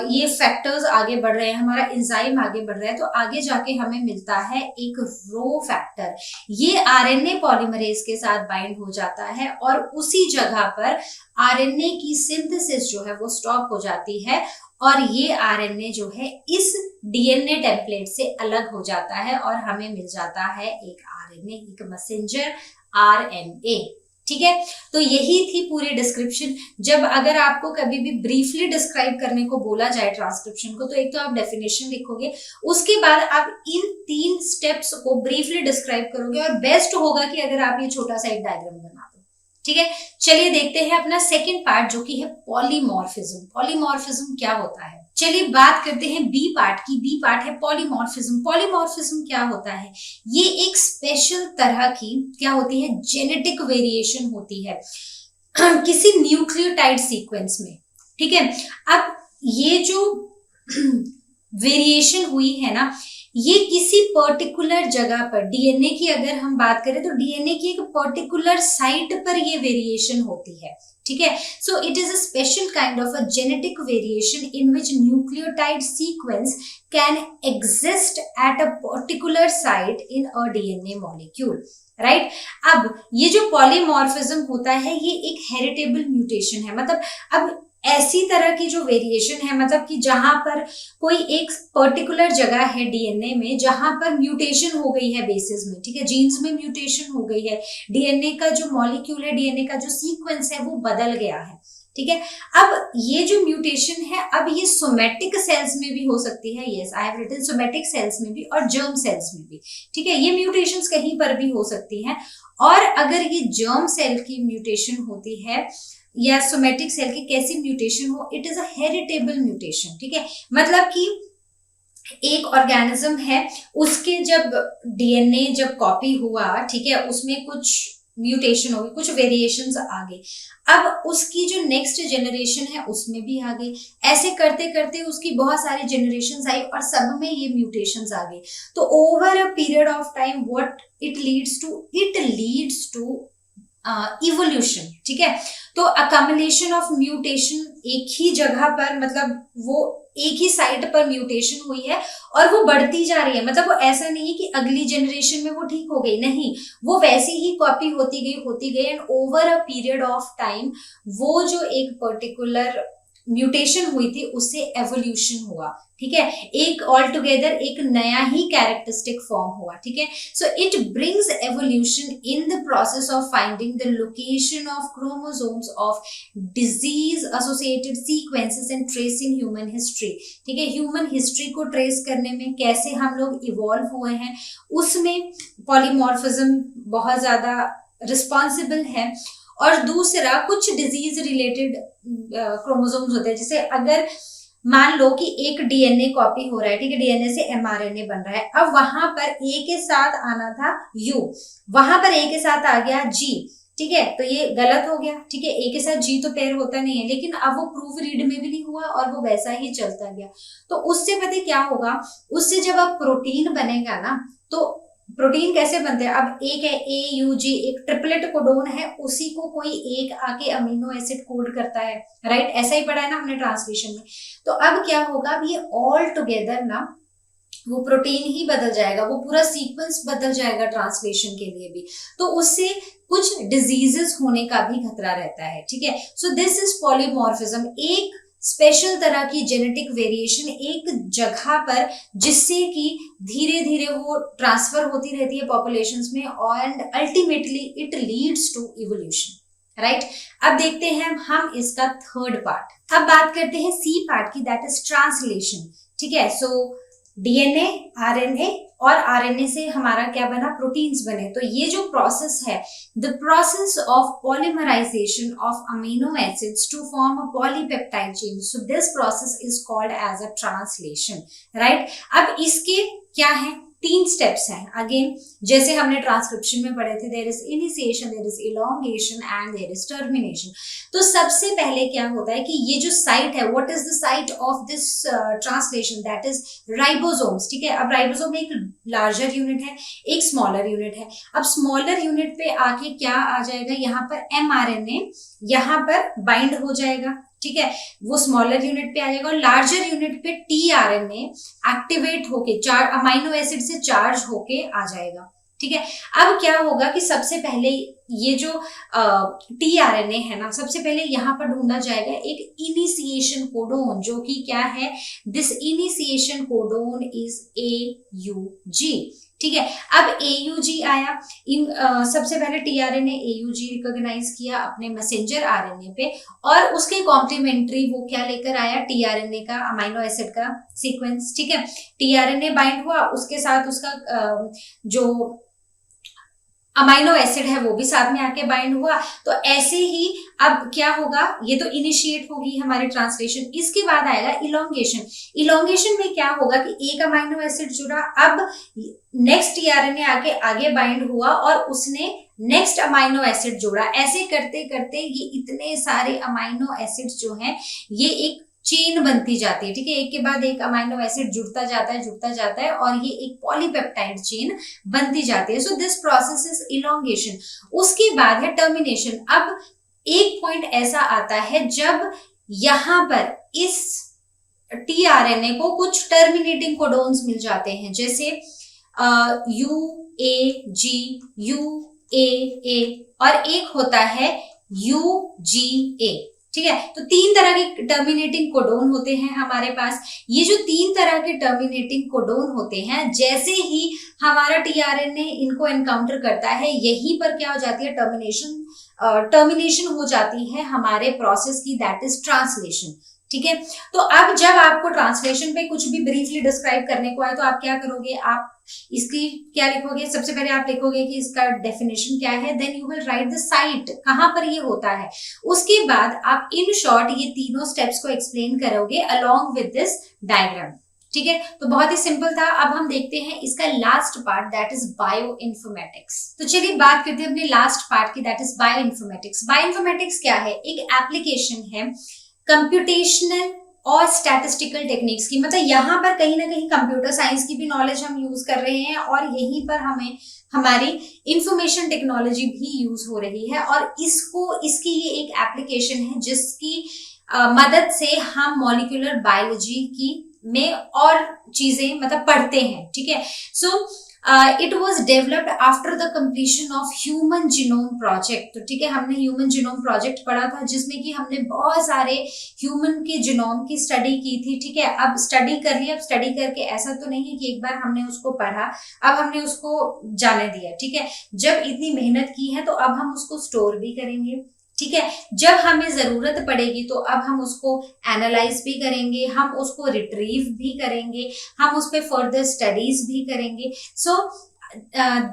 ये फैक्टर्स आगे बढ़ रहे हैं, हमारा एंजाइम आगे बढ़ रहा है, तो आगे जाके हमें मिलता है एक रो फैक्टर। ये आरएनए पॉलीमरेज के साथ बाइंड हो जाता है और उसी जगह पर आरएनए की सिंथेसिस जो है वो स्टॉप हो जाती है और ये आरएनए जो है इस डीएनए टेम्पलेट से अलग हो जाता है और हमें मिल जाता है एक आरएनए, एक मैसेंजर आरएनए, ठीक है। तो यही थी पूरी डिस्क्रिप्शन। जब अगर आपको कभी भी ब्रीफली डिस्क्राइब करने को बोला जाए ट्रांसक्रिप्शन को, तो एक तो आप डेफिनेशन लिखोगे, उसके बाद आप इन 3 स्टेप्स को ब्रीफली डिस्क्राइब करोगे, और बेस्ट होगा कि अगर आप ये छोटा सा एक डायग्राम बना दो, ठीक है। चलिए देखते हैं अपना सेकेंड पार्ट जो कि है पॉलीमॉर्फिज्म। पॉलीमॉर्फिज्म क्या होता है, चलिए बात करते हैं बी पार्ट की। बी पार्ट है पॉलीमॉर्फिज्म। पॉलीमॉर्फिज्म क्या होता है, ये एक स्पेशल तरह की क्या होती है, जेनेटिक वेरिएशन होती है किसी न्यूक्लियोटाइड सीक्वेंस में, ठीक है। अब ये जो वेरिएशन हुई है ना, ये किसी पर्टिकुलर जगह पर, डीएनए की अगर हम बात करें तो डीएनए की एक पर्टिकुलर साइट पर ये वेरिएशन होती है, ठीक है। So it is a special kind of a genetic variation in which nucleotide sequence can exist at a particular site in a DNA molecule, right. अब ये जो पॉलीमॉर्फिज्म होता है ये एक हेरिटेबल म्यूटेशन है, मतलब अब ऐसी तरह की जो वेरिएशन है, मतलब कि जहां पर कोई एक पर्टिकुलर जगह है डीएनए में जहां पर म्यूटेशन हो गई है बेसिस में, ठीक है, जीन्स में म्यूटेशन हो गई है, डीएनए का जो मॉलिक्यूल है, डीएनए का जो सीक्वेंस है वो बदल गया है, ठीक है। अब ये जो म्यूटेशन है, अब ये सोमेटिक सेल्स में भी हो सकती है, yes I have written somatic cells में भी और जर्म सेल्स में भी, ठीक है। ये म्यूटेशंस कहीं पर भी हो सकती हैं, और अगर ये जर्म सेल की म्यूटेशन होती है या सोमेटिक सेल की कैसी म्यूटेशन हो, it is a heritable mutation, ठीक है। मतलब कि एक ऑर्गेनिज्म है, उसके जब डीएनए जब कॉपी हुआ, ठीक है, उसमें कुछ म्यूटेशन हो गई, कुछ वेरिएशंस आ गई, अब उसकी जो नेक्स्ट जनरेशन है उसमें भी आ गई, ऐसे करते करते उसकी बहुत सारी जनरेशंस आई और सब में ये म्यूटेशंस आ गई। तो over a period of time what it leads to evolution, ठीक है। तो अकम्युलेशन ऑफ म्यूटेशन एक ही जगह पर, मतलब वो एक ही साइट पर म्यूटेशन हुई है और वो बढ़ती जा रही है, मतलब वो ऐसा नहीं है कि अगली जनरेशन में वो ठीक हो गई, नहीं, वो वैसी ही कॉपी होती गई and over a period of time वो जो एक पर्टिकुलर म्यूटेशन हुई थी उससे एवोल्यूशन हुआ, ठीक है, एक ऑल टुगेदर एक नया ही कैरेक्टरिस्टिक फॉर्म हुआ, ठीक है। So it brings evolution in the process of finding the location of chromosomes of disease associated sequences and tracing human history, ठीक है। ह्यूमन हिस्ट्री को ट्रेस करने में कैसे हम लोग इवॉल्व हुए हैं, उसमें पॉलीमॉर्फिज्म बहुत ज्यादा रिस्पॉन्सिबल है। और दूसरा, कुछ डिजीज रिलेटेड क्रोमोसोम्स होते हैं, जैसे अगर मान लो कि एक डीएनए कॉपी हो रहा है, ठीक है, डीएनए से एमआरएनए बन रहा है, अब वहां पर ए के साथ आना था यू, वहां पर ए के साथ आ गया जी, ठीक है, तो ये गलत हो गया, ठीक है, ए के साथ जी तो पेयर होता नहीं है, लेकिन अब वो प्रूफ रीड में भी नहीं हुआ और वो वैसा ही चलता गया। तो उससे पता क्या होगा, उससे जब अब प्रोटीन बनेगा ना, तो प्रोटीन कैसे बनते हैं, अब एक है AUG, एक ट्रिपलेट कोडोन है, उसी को कोई एक आके अमीनो एसिड कोड करता है, राइट, ऐसा ही पढ़ा है ना हमने ट्रांसलेशन में। तो अब क्या होगा, अब ये ऑल टुगेदर ना वो प्रोटीन ही बदल जाएगा, वो पूरा सीक्वेंस बदल जाएगा ट्रांसलेशन के लिए भी, तो उससे कुछ डिजीजेस होने का भी खतरा रहता है, ठीक है। सो दिस इज पॉलीमॉर्फिज्म, एक स्पेशल तरह की जेनेटिक वेरिएशन एक जगह पर, जिससे कि धीरे धीरे वो ट्रांसफर होती रहती है पॉपुलेशंस में, and ultimately it leads to evolution, right. अब देखते हैं हम इसका थर्ड पार्ट। अब बात करते हैं सी पार्ट की, दैट इज ट्रांसलेशन, ठीक है। सो DNA, RNA और RNA से हमारा क्या बना, प्रोटीन्स बने। तो ये जो प्रोसेस है, the process of polymerization of amino acids to form a polypeptide chain, so this process is called as a translation, right. अब इसके क्या है, 3 स्टेप्स हैं। अगेन जैसे हमने ट्रांसक्रिप्शन में पढ़े थे, there is initiation, there is elongation and there is termination. तो सबसे पहले क्या होता है कि ये जो साइट है, what is the site of this translation, that is ribosomes, ठीक है। अब राइबोसोम एक लार्जर यूनिट है, एक स्मॉलर यूनिट है। अब स्मॉलर यूनिट पे आके क्या आ जाएगा, यहाँ पर mRNA यहाँ पर बाइंड हो जाएगा, ठीक है, वो स्मॉलर यूनिट पे आ जाएगा, और लार्जर यूनिट पे tRNA एक्टिवेट होके अमीनो एसिड से चार्ज होके आ जाएगा, ठीक है। अब क्या होगा कि सबसे पहले ये जो tRNA है ना, सबसे पहले यहाँ पर ढूंढा जाएगा एक इनिशिएशन कोडोन, जो कि क्या है, this initiation codon is AUG, ठीक है। अब AUG आया, सबसे पहले tRNA AUG रिकॉग्नाइज किया अपने मैसेंजर RNA पे, और उसके कॉम्प्लीमेंट्री वो क्या लेकर आया, tRNA का अमीनो एसिड का सीक्वेंस, ठीक है। tRNA बाइंड हुआ, उसके साथ उसका जो अमीनो एसिड है वो भी साथ में आके बाइंड हुआ। तो ऐसे ही अब क्या होगा, ये तो इनिशिएट होगी हमारी ट्रांसलेशन। इसके बाद आएगा इलोंगेशन। इलोंगेशन में क्या होगा कि एक अमीनो एसिड जुड़ा, अब नेक्स्ट tRNA आके आगे बाइंड हुआ और उसने नेक्स्ट अमीनो एसिड जोड़ा। ऐसे करते करते ये इतने सारे अमीनो एसिड्स जो हैं ये एक चेन बनती जाती है, ठीक है। एक के बाद एक अमीनो एसिड जुड़ता जाता है और ये एक पॉलीपेप्टाइड चेन बनती जाती है। सो दिस प्रोसेस इज इलोंगेशन। उसके बाद है टर्मिनेशन। अब एक पॉइंट ऐसा आता है जब यहाँ पर इस tRNA को कुछ टर्मिनेटिंग कोडोन्स मिल जाते हैं, जैसे UAG, UAA और एक होता है UGA, ठीक है। तो 3 तरह के टर्मिनेटिंग कोडोन होते हैं हमारे पास। ये जो 3 तरह के टर्मिनेटिंग कोडोन होते हैं, जैसे ही हमारा tRNA इनको एनकाउंटर करता है, यहीं पर क्या हो जाती है, टर्मिनेशन हो जाती है हमारे प्रोसेस की, दैट इज ट्रांसलेशन, ठीक है। तो अब जब आपको ट्रांसलेशन पे कुछ भी ब्रीफली डिस्क्राइब करने को आए तो आप क्या करोगे, आप इसकी क्या लिखोगे, सबसे पहले आप लिखोगे कि इसका डेफिनेशन क्या है, then you will write the site, कहां पर ये होता है। उसके बाद आप इन शॉर्ट ये तीनों स्टेप्स को एक्सप्लेन करोगे अलोंग विद दिस डायग्राम, ठीक है। तो बहुत ही सिंपल था। अब हम देखते हैं इसका last part, that is bio informatics. तो चलिए बात करते हैं अपने लास्ट पार्ट की, that is bio informatics. Bio informatics क्या है, एक एप्लीकेशन है कंप्यूटेशनल और स्टैटिस्टिकल टेक्निक्स की। मतलब यहाँ पर कहीं ना कहीं कंप्यूटर साइंस की भी नॉलेज हम यूज कर रहे हैं और यहीं पर हमें हमारी इंफॉर्मेशन टेक्नोलॉजी भी यूज हो रही है, और इसकी ये एक एप्लीकेशन है जिसकी मदद से हम मॉलिक्यूलर बायोलॉजी की में और चीजें मतलब पढ़ते हैं, ठीक है। So it was developed after the completion of human genome project. तो ठीक है, हमने ह्यूमन जीनोम प्रोजेक्ट पढ़ा था जिसमें कि हमने बहुत सारे ह्यूमन के जीनोम की स्टडी की थी, ठीक है। अब स्टडी कर लिया, अब स्टडी करके ऐसा तो नहीं है कि एक बार हमने उसको पढ़ा अब हमने उसको जाने दिया, ठीक है। जब इतनी मेहनत की है तो अब हम उसको स्टोर भी करेंगे, ठीक है। जब हमें जरूरत पड़ेगी तो अब हम उसको एनालाइज भी करेंगे, हम उसको रिट्रीव भी करेंगे, हम उस पर फर्दर स्टडीज भी करेंगे। So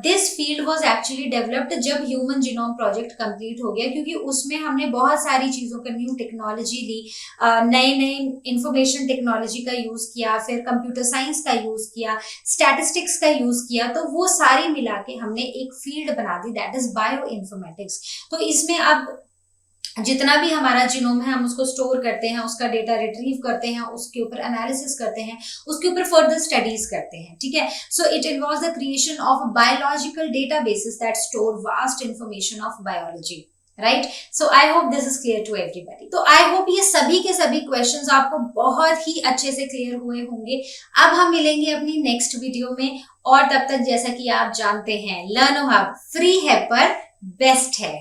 this field was actually developed जब ह्यूमन जीनोम प्रोजेक्ट कंप्लीट हो गया, क्योंकि उसमें हमने बहुत सारी चीजों का न्यू टेक्नोलॉजी ली, नए नए इंफॉर्मेशन टेक्नोलॉजी का यूज किया, फिर कंप्यूटर साइंस का यूज किया, स्टैटिस्टिक्स का यूज किया, तो वो सारी मिला के हमने एक फील्ड बना दी, दैट इज बायो इन्फॉर्मेटिक्स। तो इसमें अब जितना भी हमारा जीनोम है हम उसको स्टोर करते हैं, उसका डेटा रिट्रीव करते हैं, उसके ऊपर एनालिसिस करते हैं, उसके ऊपर फर्दर स्टडीज करते हैं, ठीक है। So it involves the creation of biological databases that store vast information of biology, right. So I hope this is clear to everybody. तो आई होप ये सभी के सभी क्वेश्चंस आपको बहुत ही अच्छे से क्लियर हुए होंगे। अब हम मिलेंगे अपनी नेक्स्ट वीडियो में, और तब तक जैसा कि आप जानते हैं लर्नो हब फ्री है पर बेस्ट है।